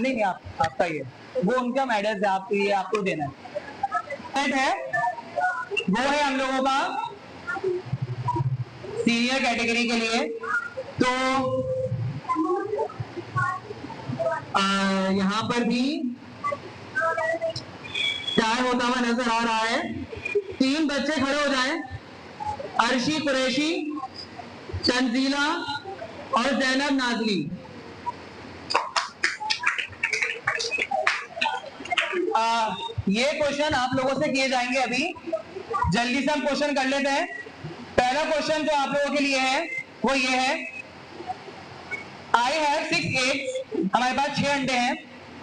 नहीं, आपका ही है. वो उनका मेडल्स है, आपको ये आपको देना है। वो है हम लोगों का सीनियर कैटेगरी के लिए। तो यहाँ पर भी टाई होता हुआ नजर आ रहा है। 3 बच्चे खड़े हो जाएं, अर्शी कुरैशी, तंजीला और जैनब नाजली। ये क्वेश्चन आप लोगों से किए जाएंगे अभी। जल्दी से हम क्वेश्चन कर लेते हैं। पहला क्वेश्चन जो आप लोगों के लिए है वो ये है, आई हैव 6 eggs, हमारे पास 6 अंडे हैं।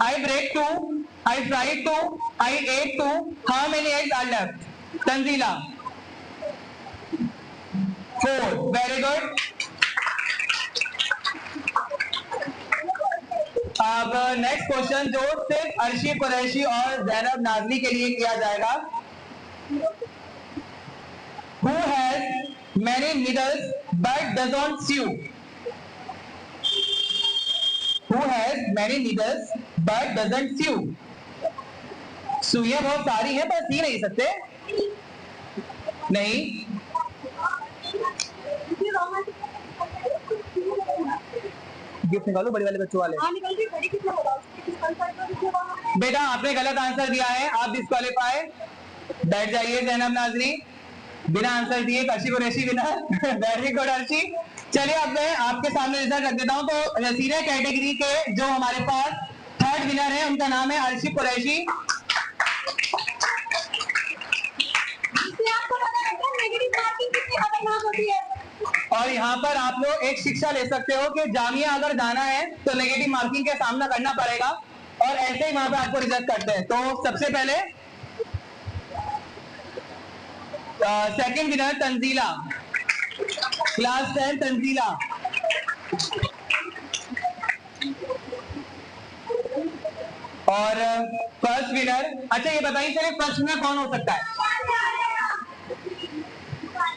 I break 2, I fried 2, I ate 2, how many eggs are left? Tanzila 4, very good. अब नेक्स्ट क्वेश्चन जो सिर्फ अर्शी कुरैशी और जैनब नाजली के लिए किया जाएगा, Who has many needles but doesn't sew? Who has many needles but doesn't sew? सुइयां बहुत सारी हैं पर सी नहीं सकते। नहीं, गिफ्ट निकालो बड़े वाले बच्चों वाले। बेटा आपने गलत आंसर दिया है, आप डिस्क्वालीफाई। बैठ जाइए जैनब नाजरी, बिना आंसर दिए Arshi Qureshi winner. Very good Arshi. चलिए अब मैं आपके सामने रिजल्ट रख देता हूँ। तो सीनियर कैटेगरी के जो हमारे पास 3rd विनर है उनका नाम है अर्शी कुरैशी। और यहाँ पर आप लोग एक शिक्षा ले सकते हो कि जामिया अगर जाना है तो नेगेटिव मार्किंग का सामना करना पड़ेगा, और ऐसे ही वहां पे आपको रिजल्ट करते हैं। तो सबसे पहले second winner Tanzila, class 10 Tanzila. और फर्स्ट विनर, अच्छा ये बताइए चलिए फर्स्ट विनर कौन हो सकता है?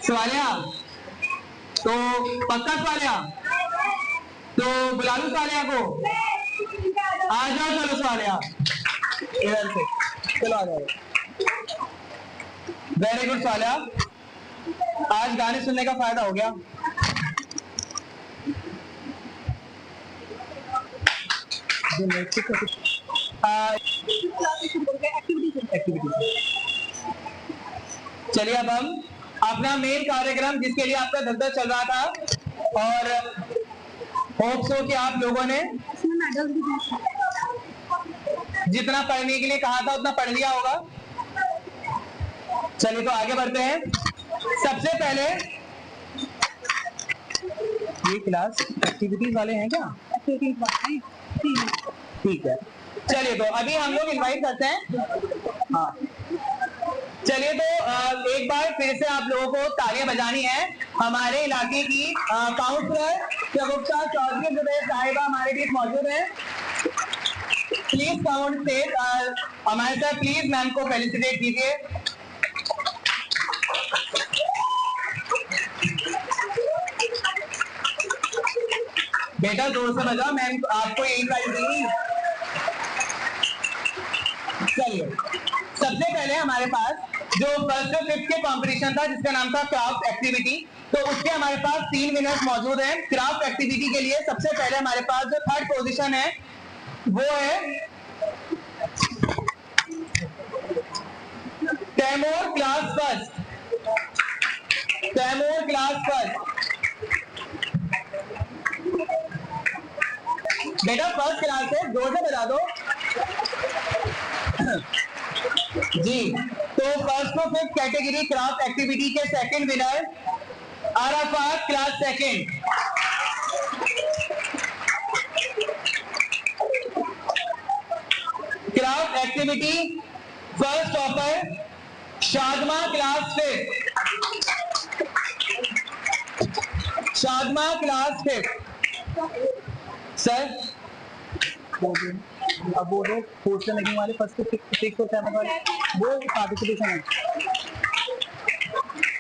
स्वालिया, तो पक्का स्वालिया, तो बुला लूं स्वालिया को? आ जाओ, चलो स्वालिया इधर से, चलो आ जाओ। वेरी गुड स्वालिया, आज गाने सुनने का फायदा हो गया। चलिए अब हम अपना मेन कार्यक्रम जिसके लिए आपका धंधा चल रहा था, और होप सो कि आप लोगों ने जितना पढ़ने के लिए कहा था उतना पढ़ लिया होगा। चलिए तो आगे बढ़ते हैं। सबसे पहले ये क्लास एक्टिविटीज वाले हैं क्या? ठीक है, चलिए तो अभी हम लोग इनवाइट करते हैं। हाँ चलिए तो एक बार फिर से आप लोगों को तालियां बजानी है। हमारे इलाके की काउंसलर शगुफ्ता चौधरी जुबैर साहिबा हमारे बीच मौजूद है। प्लीज काउंट से हमारे साथ प्लीज मैम को फेलिसिटेट कीजिए। बेटा जोर से बजाओ, मैम आपको यही प्राइज देंगी। चलिए सबसे पहले हमारे पास जो फर्स्ट और फिफ्थ के कंपटीशन था जिसका नाम था क्राफ्ट एक्टिविटी, तो उसके हमारे पास 3 विनर्स मौजूद हैं। क्राफ्ट एक्टिविटी के लिए सबसे पहले हमारे पास जो 3rd पोजीशन है वो है Taimur class first. Taimur class first, बेटा फर्स्ट क्लास है, जोर से बजा दो जी। तो फर्स्ट और फिफ्थ कैटेगरी क्राफ्ट एक्टिविटी के second winner Arafat class second. Craft activity first topper Shadma class fifth. Shadma class fifth. Sir अब वो जो पोस्टर मेकिंग वाले फर्स्ट से 6 और 7 वाले वो पार्टिसिपेशन है।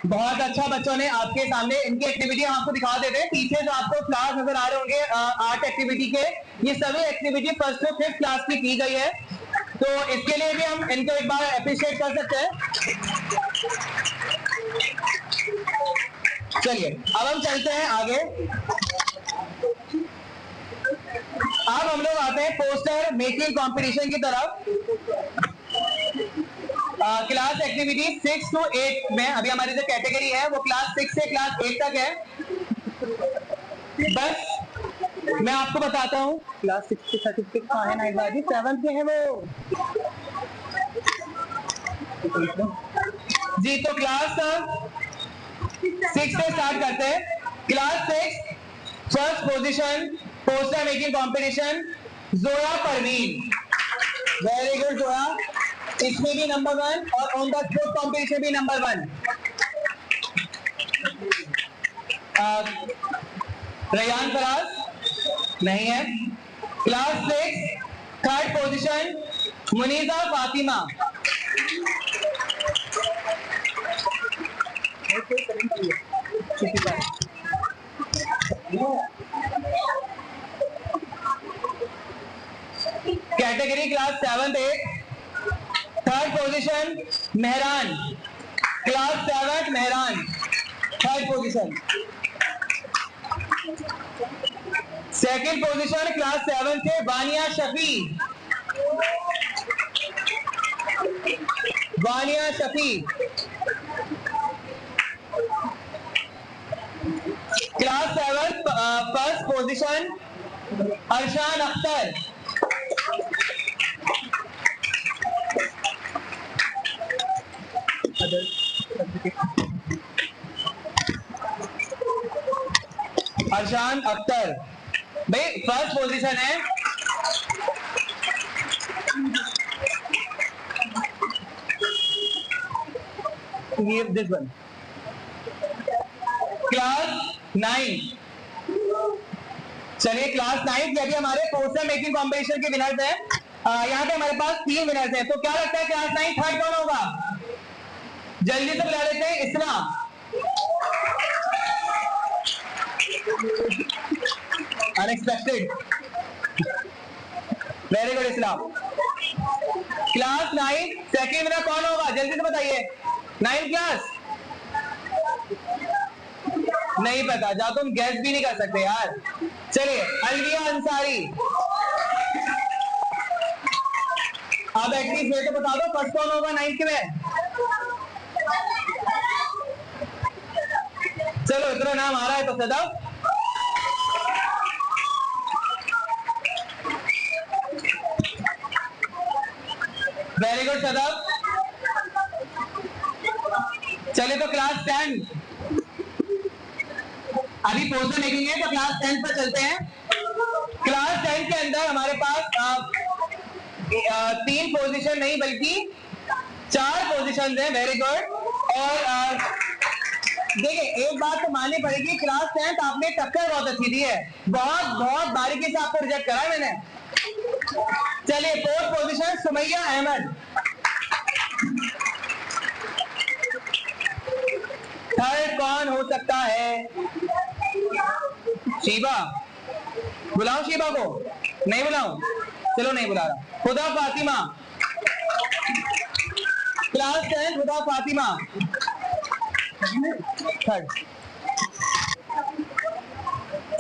बहुत अच्छा बच्चों ने आपके सामने इनकी एक्टिविटी हम आपको दिखा देते हैं। पीछे जो आपको क्लास नजर आ रहे होंगे आर्ट एक्टिविटी के, ये सभी एक्टिविटी फर्स्ट और फिफ्थ क्लास की गई है। तो इसके लिए भी हम इनको एक बार अप्रिशिएट कर सकते हैं। चलिए अब हम चलते हैं आगे। अब हम लोग आते हैं पोस्टर मेकिंग कंपटीशन की तरफ। क्लास एक्टिविटी 6 to 8 में अभी हमारी जो कैटेगरी है वो क्लास 6 से क्लास 8 तक है। बस मैं आपको बताता हूँ क्लास 6 के सर्टिफिकेट कहाँ है नाइट बाजी, 7th में है वो जी। तो क्लास 6 से स्टार्ट करते हैं। Class 6 first position poster making competition Zoya Parveen, very good Zoya, इसमें भी नंबर 1 और ऑन द स्पॉट कंपटीशन भी नंबर 1। रयान फराज नहीं है। Class 6 third position Munija Fatima, category class 7 8 third position Mehran, class 7 Mehran third position. Second position class 7 से Vania Shafi, Vania Shafi. Class 7 first position Arshan Akhtar, Arshan Akhtar भाई फर्स्ट पोजीशन है। ये दिस वन क्लास 9। चलिए क्लास 9 के अभी हमारे पोस्टर मेकिंग कॉम्पिटिशन के विनर्स हैं। यहाँ पे हमारे पास 3 विनर्स हैं। तो क्या लगता है क्लास 9 थर्ड कौन होगा? जल्दी से बुला लेते हैं। इस्लाम, अनएक्सपेक्टेड, वेरी गुड इस्लाम। क्लास 9 सेकंड विनर कौन होगा? जल्दी से बताइए। 9 क्लास नहीं पता, जा तुम गैस भी नहीं कर सकते यार। चलिए अलविया अंसारी, अब एटलीस्ट ये तो बता दो फर्स्ट कौन होगा 9th में। चलो इतना नाम आ रहा है तो सदाब। वेरी गुड सदाब। चलिए तो क्लास 10 अभी पोस्टर मेकिंग है तो क्लास 10 पर चलते हैं। क्लास 10 के अंदर हमारे पास 3 पोजीशन नहीं बल्कि 4 पोजीशन हैं। Very good. और देखिए एक बात तो माननी पड़ेगी, क्लास 10 आपने टक्कर बहुत अच्छी दी है, बहुत बहुत बारीकी से आपको रिजेक्ट करा है मैंने। चलिए fourth position Sumaiya Ahmed, third कौन हो सकता है? शीबा, बुलाऊं शीबा को? नहीं बुलाऊं? चलो नहीं बुला रहा। खुदा फातिमा, क्लास 10 खुदा Fatima third.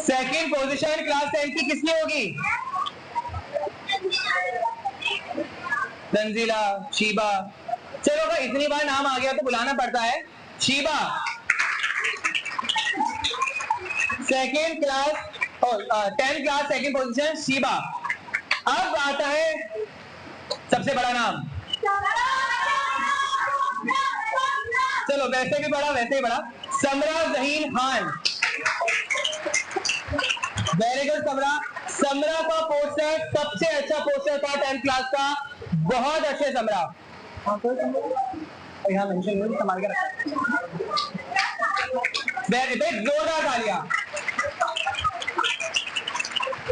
Second position class 10 की किसकी होगी? तंजीला, शीबा। चलो अगर इतनी बार नाम आ गया तो बुलाना पड़ता है। शीबा सेकेंड क्लास और 10th class second position Sheeba. अब आता है सबसे बड़ा नाम, चलो वैसे भी बड़ा वैसे ही बड़ा, समरा जहीन खान। Very good Samra. समरा का पोस्टर सबसे अच्छा पोस्टर था 10th क्लास का, बहुत अच्छे समरा। यहाँ मेंशन संभाल के रखा, जोरदार तालियां।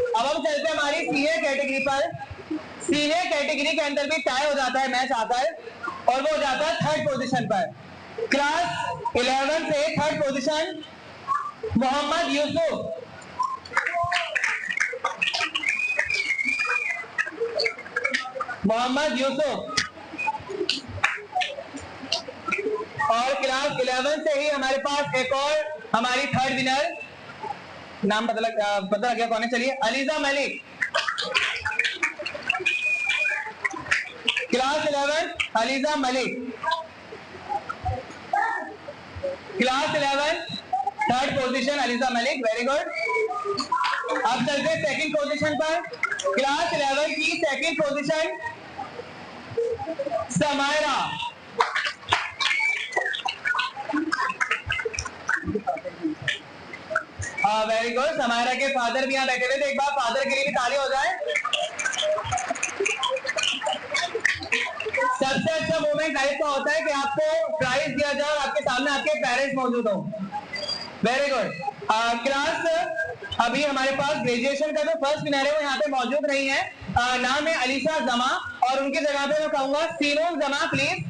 अब हम चलते हैं हमारी सीनियर कैटेगरी पर। सीनियर कैटेगरी के अंदर भी टाई हो जाता है मैच आकर, और वो हो जाता है थर्ड पोजीशन पर। क्लास 11 से थर्ड पोजीशन मोहम्मद यूसुफ, मोहम्मद यूसुफ। और क्लास 11 से ही हमारे पास एक और हमारी थर्ड विनर, नाम पता लग गया कौन है, चलिए ELISA Malik. Class 11 ELISA Malik, class 11 third position ELISA Malik, very good. अब चलते सेकंड पोजीशन पर। क्लास 11 की second position Samaira. Very good. Samaira के फादर भी यहाँ बैठे हुए थे, एक बार फादर के लिए भी ताली हो जाए। सबसे अच्छा मोमेंट लाइफ का होता है कि आपको प्राइज दिया जाए और आपके सामने आपके पेरेंट्स मौजूद हो। Very good. क्लास अभी हमारे पास ग्रेजुएशन का जो फर्स्ट विनर है वो यहाँ पे मौजूद नहीं है। नाम है अलीशा जमा और उनकी जगह पे मैं कहूंगा सीनोम जमा प्लीज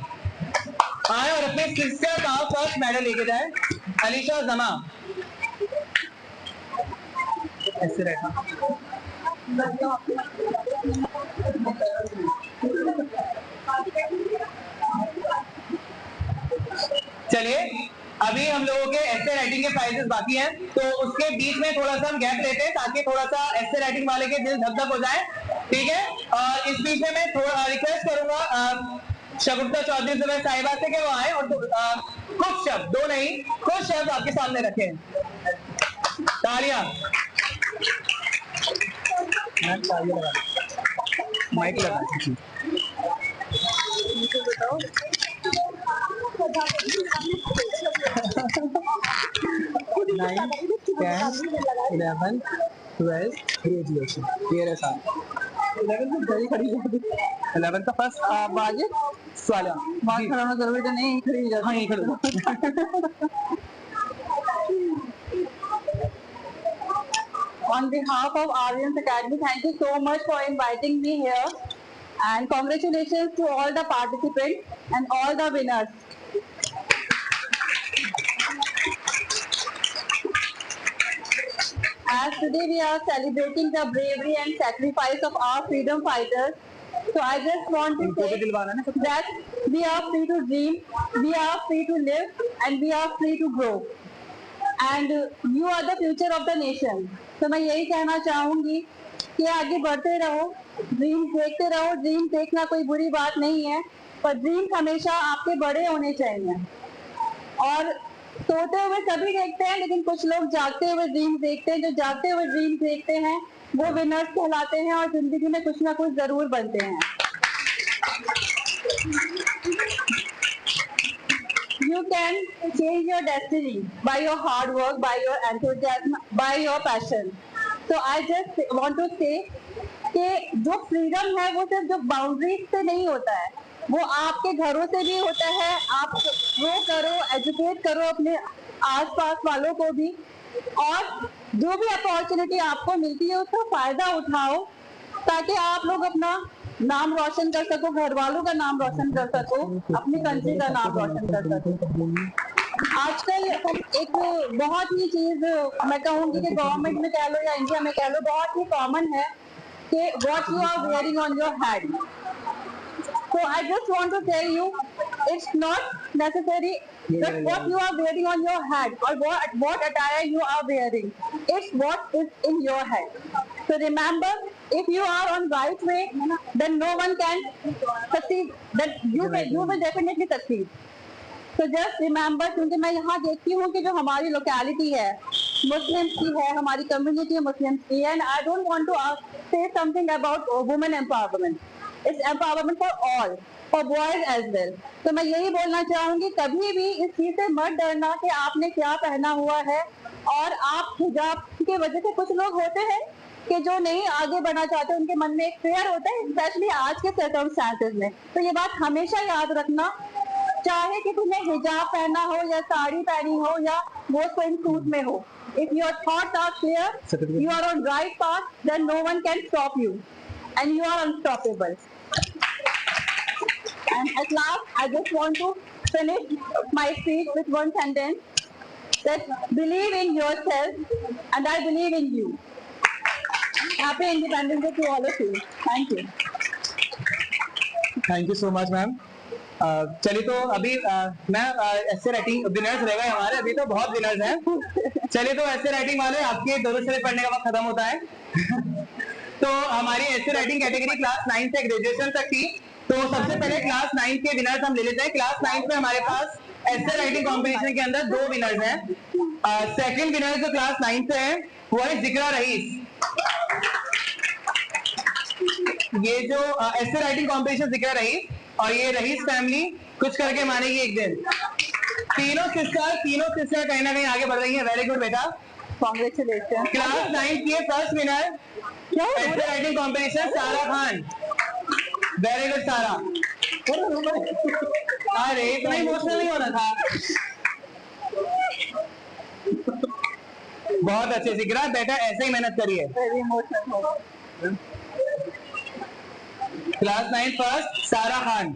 आए और अपने सिस्टर का फर्स्ट मेडल लेके जाए। अलीशा जमा ऐसे रहना। चलिए अभी हम लोगों के एस्से राइटिंग के प्राइजेस बाकी हैं, तो उसके बीच में थोड़ा सा हम गैप लेते हैं ताकि थोड़ा सा एस्से राइटिंग वाले के दिल धक धक हो जाए, ठीक है। और इस बीच में मैं थोड़ा रिक्वेस्ट करूंगा शगुफ्ता चौधरी जुबैर साहिबा से कि वो आए और कुछ शब्द, दो नहीं कुछ शब्द आपके सामने रखें। तालियां। माइक लगा नाइन 10 11 12 ग्रेजुएशन ये रहे साल 11 का फर्स्ट बाजे वाला वहाँ खड़ा होना जरूरी तो नहीं खड़ी हाँ यही खड़ा। On behalf of Aryans Academy, thank you so much for inviting me here, and congratulations to all the participants and all the winners. As today we are celebrating the bravery and sacrifice of our freedom fighters, so I just want to say that we are free to dream, we are free to live, and we are free to grow. And you are the future of the nation. तो मैं यही कहना चाहूंगी कि आगे बढ़ते रहो, ड्रीम देखते रहो। ड्रीम देखना कोई बुरी बात नहीं है, पर ड्रीम हमेशा आपके बड़े होने चाहिए। और सोते हुए सभी देखते हैं, लेकिन कुछ लोग जागते हुए ड्रीम देखते हैं। जो जागते हुए ड्रीम देखते हैं वो विनर्स कहलाते हैं और जिंदगी में कुछ ना कुछ जरूर बनते हैं। You can change your destiny by your hard work, by your enthusiasm, by your passion. So I just want to say कि जो फ्रीडम है वो सिर्फ जो बाउंड्रीज से नहीं होता है, वो आपके घरों से भी होता है। आप ग्रो करो, एजुकेट करो अपने आसपास वालों को भी, और जो भी अपॉर्चुनिटी आपको मिलती है उसका फायदा उठाओ ताकि आप लोग अपना नाम रोशन कर सको, घर वालों का नाम रोशन कर सको, अपनी कंट्री का नाम रोशन कर सको। आजकल एक बहुत ही चीज मैं कहूँगी कि गवर्नमेंट में कह लो या इंडिया में कह लो, बहुत ही कॉमन है कि what you are wearing on your head. So I just want to tell you, it's not necessary that what you are wearing on your head or what attire you are wearing. It's what is in your head. So remember, if you are on right way, then no one can succeed. That you will definitely succeed. So just remember, क्योंकि मैं यहाँ देखती हूँ कि जो हमारी लोकेलिटी है मुस्लिम्स की है, हमारी कम्युनिटी है मुस्लिम्स की है, and I don't want to say something about women empowerment. It's empowerment for all, for boys as well. तो मैं यही बोलना चाहूंगी, कभी भी इस चीज से मत डरना कि आपने क्या पहना हुआ है। और आप हिजाब की वजह से कुछ लोग होते हैं कि जो नहीं आगे बढ़ना चाहते, उनके मन में एक फेयर होता है, स्पेशली आज के सर्कमस्टेंसेस में। तो ये बात हमेशा याद रखना, चाहे कि तुम्हें हिजाब पहना हो या साड़ी पहनी हो या वो स्विम सूट में हो, if your thoughts are clear, you are on right path, then no one can stop you and you are unstoppable. And at last, I just want to finish my speech with one sentence, that believe in yourself and I believe in you. Happy Independence Day to all of you. Thank you. Thank you so much ma'am. चलिए तो अभी मैं ऐसे राइटिंग विनर्स रह गए हमारे, अभी तो बहुत विनर्स हैं। चलिए तो ऐसे राइटिंग वाले आपके दोनों से पढ़ने का वक्त खत्म होता है। तो हमारी ऐसे राइटिंग कैटेगरी क्लास 9 से ग्रेजुएशन तक थी। तो सबसे पहले क्लास 9 के विनर्स हम ले लेते हैं। क्लास 9 में हमारे पास ऐसे राइटिंग कॉम्पिटिशन के अंदर 2 विनर्स हैं। सेकंड विनर जो क्लास 9 से है वो है जिक्रा रईस। ये जो ऐसे राइटिंग कॉम्पिटिशन जिक्रा रईस और ये रईस फैमिली कुछ करके मानेगी एक दिन। तीनों सिस्टर कहीं ना कहीं आगे बढ़ रही है। वेरी गुड बेटा, कॉन्ग्रेचुलेशन। क्लास 9 की फर्स्ट विनर ऐसे राइटिंग कॉम्पिटिशन सारा खान। वेरी गुड सारा। अरे इतना इमोशनल नहीं होना था। बहुत अच्छे जिक्रा बेटा, ऐसे ही मेहनत करिए। वेरी इमोशनल हो। क्लास 9 फर्स्ट सारा खान।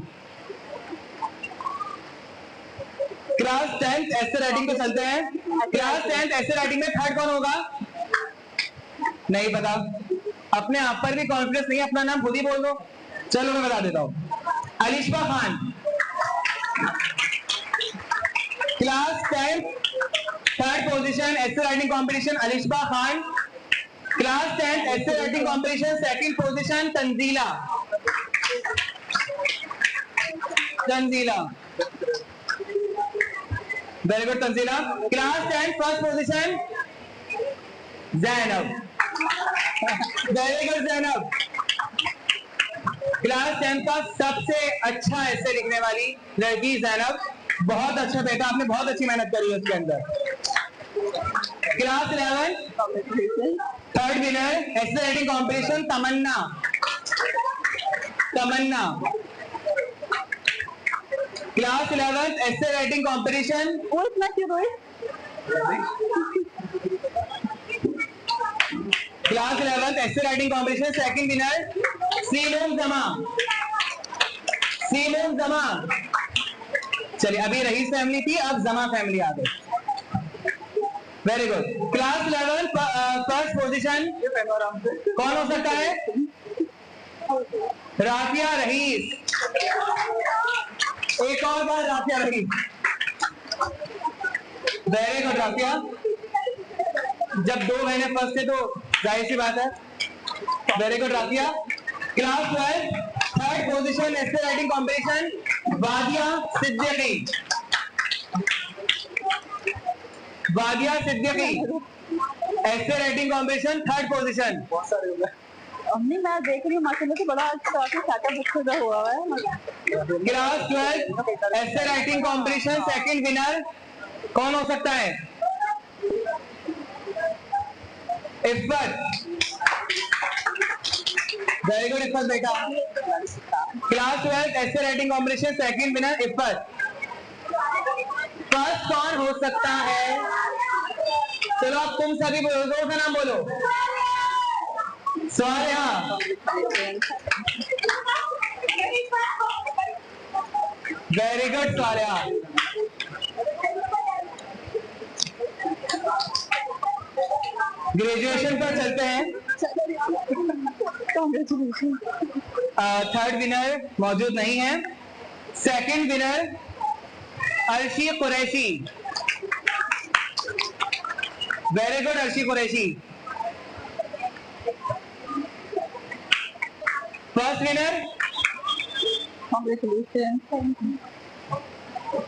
क्लास 10 ऐसे राइटिंग पे चलते हैं। क्लास 10 ऐसे राइटिंग में थर्ड कौन होगा? नहीं पता। अपने आप पर भी कॉन्फिडेंस नहीं, अपना नाम खुद ही बोल दो। चलो मैं बता देता हूं, Alishba Khan. Class 10 third position ऐसे writing competition Alishba Khan. Class 10 essay writing competition second position Tanzila. Very good Tanzila. Class 10 first position Zainab. Very good Zainab. Class 10 का सबसे अच्छा ऐसे लिखने वाली लड़की जैनब। बहुत अच्छा बेटा, आपने बहुत अच्छी मेहनत करी है उसके अंदर। क्लास 11 थर्ड विनर ऐसे राइटिंग कॉम्पिटिशन तमन्ना। क्लास 11 ऐसे राइटिंग कॉम्पिटिशन क्लास 11 ऐसे writing competition second winner Simone जमा। चलिए अभी रईस फैमिली थी, अब जमा फैमिली आ गई। Very good. Class 11 first position कौन हो सकता है? राफिया रईस। एक और बार राफिया रईस। Very good Rafia. जब 2 महीने फर्स्ट थे तो जाहिर सी बात है। Very good Rafia. Class 12 third position ऐसे राइटिंग कॉम्पिटिशन वादिया सिद्दीकी। ऐसे राइटिंग कॉम्पिटिशन थर्ड पोजीशन। अम्मी मैं देख रही हूँ माशाल्लाह से बड़ा अच्छा सेटअप हुआ है। क्लास 12 ऐसे राइटिंग कॉम्पिटिशन सेकंड विनर कौन हो सकता है? इफ्फत। वेरी गुड इफ्फत बेटा। क्लास 12 ऐसे writing competition second winner Iffat. First कौन हो सकता है? चलो अब तुम सभी बोलो, दो का नाम बोलो। Swaliha. Very good Swaliha. Graduation पर चलते हैं। थर्ड विनर मौजूद नहीं है। Second winner Arshi Qureshi. Very good Arshi Qureshi. First winner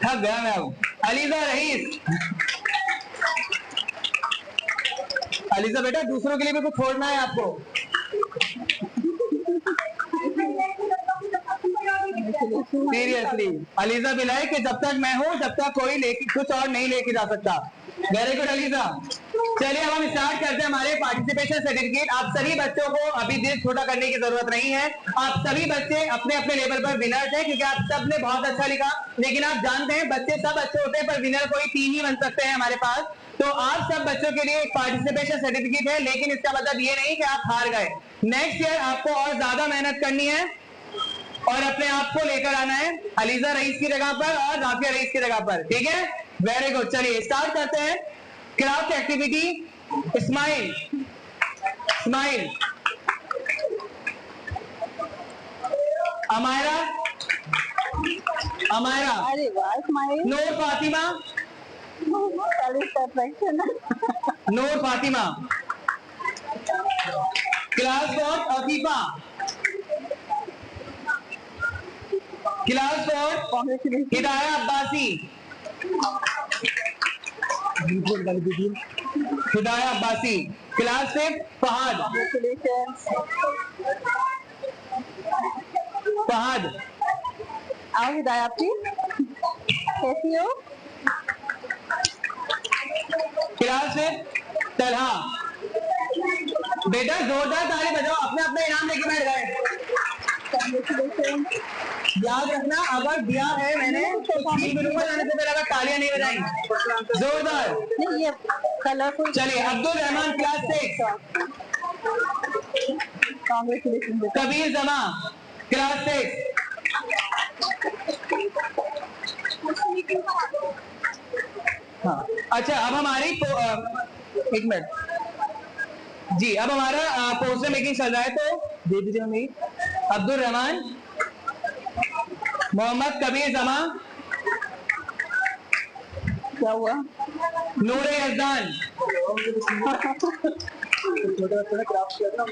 थक गया मैं अब। ELISA rice. अलीजा बेटा दूसरों के लिए भी कुछ छोड़ना है आपको। सीरियसली अलीजा बिलाए कि जब तक मैं हूं तब तक कोई कुछ और नहीं लेके जा सकता। Very good ELISA. चलिए अब हम स्टार्ट करते हैं हमारे पार्टिसिपेशन सर्टिफिकेट। आप सभी बच्चों को अभी दिल छोटा करने की जरूरत नहीं है। आप सभी बच्चे अपने अपने लेवल पर विनर्स हैं क्योंकि आप सब ने बहुत अच्छा लिखा। लेकिन आप जानते हैं बच्चे सब अच्छे होते हैं पर विनर कोई 3 ही बन सकते हैं हमारे पास। तो आप सब बच्चों के लिए एक पार्टिसिपेशन सर्टिफिकेट है, लेकिन इसका मतलब ये नहीं कि आप हार गए। नेक्स्ट ईयर आपको और ज्यादा मेहनत करनी है और अपने आप को लेकर आना है अलीजा रईस की जगह पर और राफिया रईस की जगह पर। ठीक है, वेरी गुड। चलिए स्टार्ट करते हैं craft activity. Smile Amaira Amaira, अरे वाह, smile. Noor Fatima, perfection. Noor Fatima. Class 4 Afifa, class 4 congratulation. Hidaya Abbasi, Hidaya Abbasi. Class 5 Fahad, congratulation. Fahad. आओ हिदाया आपकी, कैसी हो? क्लास 5 तलहा। बेटा जोरदार ताली बजाओ, अपने अपने इनाम लेके बैठ गए। कॉन्ग्रेचुलेशन। याद रखना, अगर दिया है मैंने तो स्क्रीन पर ऊपर जाने से पहले अगर तालियां नहीं बजाई जोरदार। नहीं, ये कलरफुल। चलिए, अब्दुल रहमान क्लास 6, कॉन्ग्रेचुलेशन। कबीर जमा क्लास 6। हाँ, अच्छा अब हमारी एक मिनट जी, अब हमारा पोस्टर मेकिंग चल रहा है, तो दे दीजिए हमें। अब्दुल रहमान, मोहम्मद कबीर जमा, क्या हुआ? नूर यजदान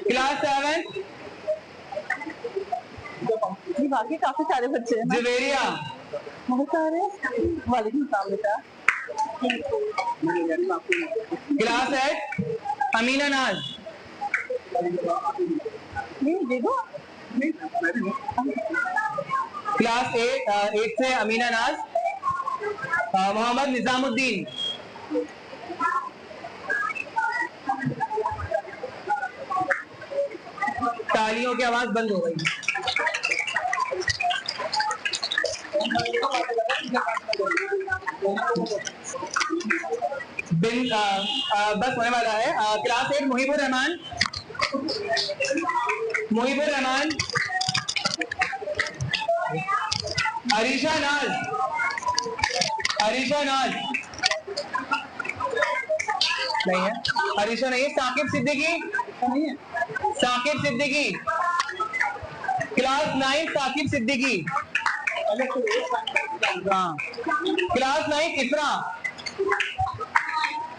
क्लास 7, जी, बाकी काफी सारे बच्चे हैं ना, जवेरिया बहुत सारे। वालेकुम सलाम बेटा। क्लास 8, अमीना नाज, ये दे दो। क्लास 8 से अमीना नाज, मोहम्मद निजामुद्दीन, तालियों की आवाज बंद हो गई। बस होने वाला है। क्लास 8 मुहिबुर रहमान, मुहिबुर रहमान, अरीशा नाज, अरीशा नाज नहीं है, अरीशा नहीं है। साकिब सिद्दीकी, साकिब सिद्दीकी क्लास 9, साकिब सिद्दीकी। हाँ, class 9 Ifra,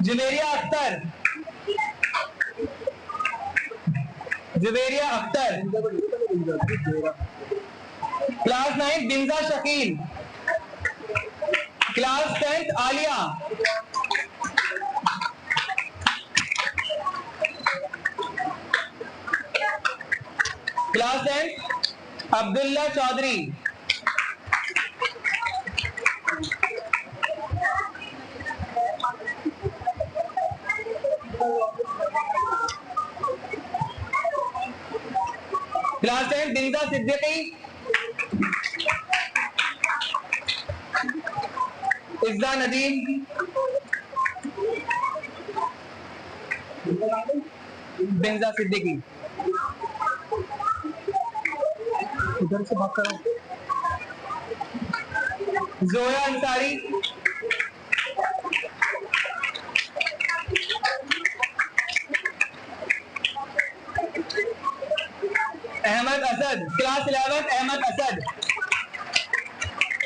Juveria Akhtar, Juveria Akhtar. Class 9 Binja Shakeel, class 10 Aliya, class 10 Abdullah Chaudhary, class 10 Binda Siddiqui, Izza Nadeem, बिंजा Siddiqui. इधर से बात करो। Zoya Ansari, Ahmad Asad, class 11 Ahmad Asad.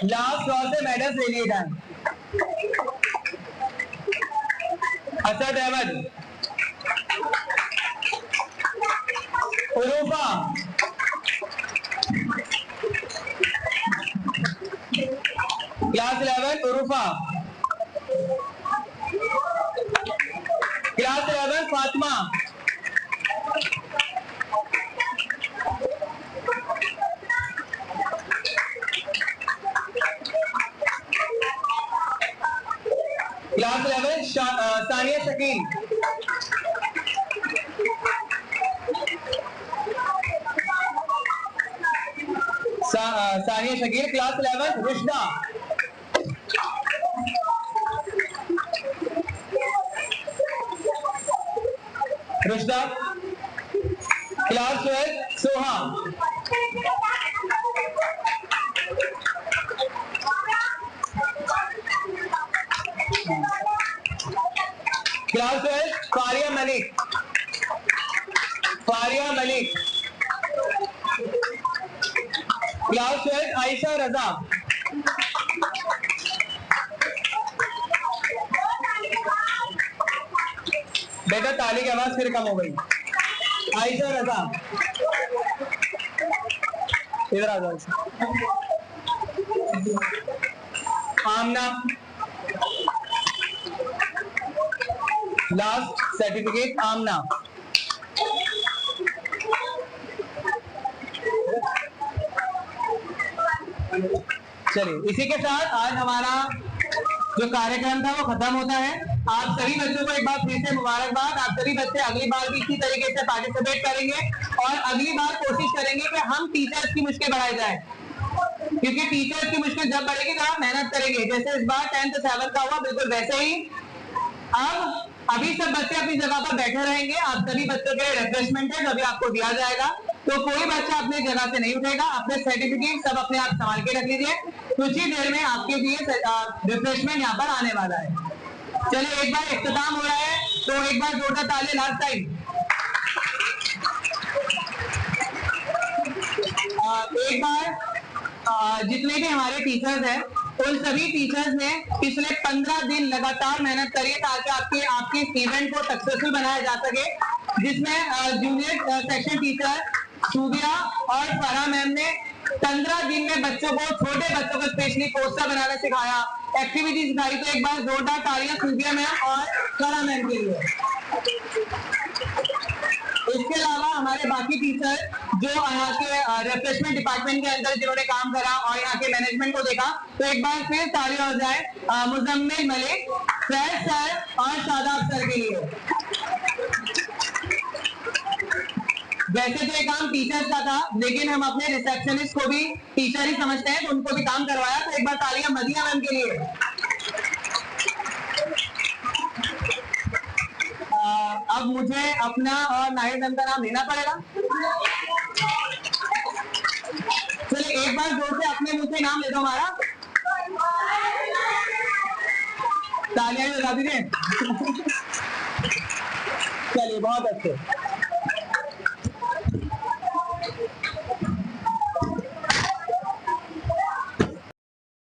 Last row से मेडल्स ले लिए जाए। Asad Ahmad, Urufa, class 11 Urufa, class 11 Fatima, class 11 Sania Shakeel, Sania Shakeel. Class 11 Rushda, Rushda. Class 12 Soha, class 12 Faria Malik, Faria Malik. Class 12 Ayesha Raza, बेटा ताली की आवाज फिर कम हो गई। आयशा रजा, इधर आ जाओ। आमना, लास्ट सर्टिफिकेट आमना। चलिए, इसी के साथ आज हमारा जो कार्यक्रम था वो खत्म होता है। आप सभी बच्चों को एक बार फिर से मुबारकबाद। आप सभी बच्चे अगली बार भी इसी तरीके से पार्टिसिपेट करेंगे और अगली बार कोशिश करेंगे कि हम टीचर्स की मुश्किल बढ़ाई जाए, क्योंकि टीचर्स की मुश्किल जब बढ़ेगी तो आप मेहनत करेंगे। जैसे इस बार 10th 7 का हुआ, बिल्कुल वैसे ही अब अभी सब बच्चे अपनी जगह पर बैठे रहेंगे। आप सभी बच्चों के लिए रिफ्रेशमेंट है जो अभी आपको दिया जाएगा, तो कोई बच्चा अपनी जगह से नहीं उठेगा। अपने सर्टिफिकेट सब अपने आप संभाल के रख लीजिए, कुछ ही देर में आपके लिए रिफ्रेशमेंट यहाँ पर आने वाला है। चलिए, एक बार इख्तिताम हो रहा है तो एक बार जोरदार ताली लास्ट टाइम। एक बार जितने भी हमारे टीचर्स हैं उन सभी टीचर्स ने पिछले 15 दिन लगातार मेहनत करी है ताकि आपके इस इवेंट को सक्सेसफुल बनाया जा सके, जिसमें जूनियर सेक्शन टीचर सूर्या और फरा मैम ने 15 दिन में बच्चों को, छोटे बच्चों को स्पेशली पोस्टर बनाना सिखाया, एक्टिविटी सिखाई। तो एक बार जोरदार तालियां सूर्या मैम और फरा मैम के लिए। इसके अलावा हमारे बाकी टीचर जो यहाँ के रिफ्रेशमेंट डिपार्टमेंट के अंदर जिन्होंने काम करा और यहाँ के मैनेजमेंट को देखा, तो एक बार फिर तालियां हो जाए मुजम्मिल मलिक, फैज सर और शादाब सर के लिए। वैसे तो ये काम टीचर्स का था, लेकिन हम अपने रिसेप्शनिस्ट को भी टीचर ही समझते हैं तो उनको भी काम करवाया। तो एक बार तालियां मदिया मैम के लिए। अब मुझे अपना और नाहिद मैम का नाम लेना पड़ेगा। चलिए, एक बार जोर से अपने मुंह से नाम ले दो हमारा। तालियां भी बजा दीजिए। चलिए, बहुत अच्छे।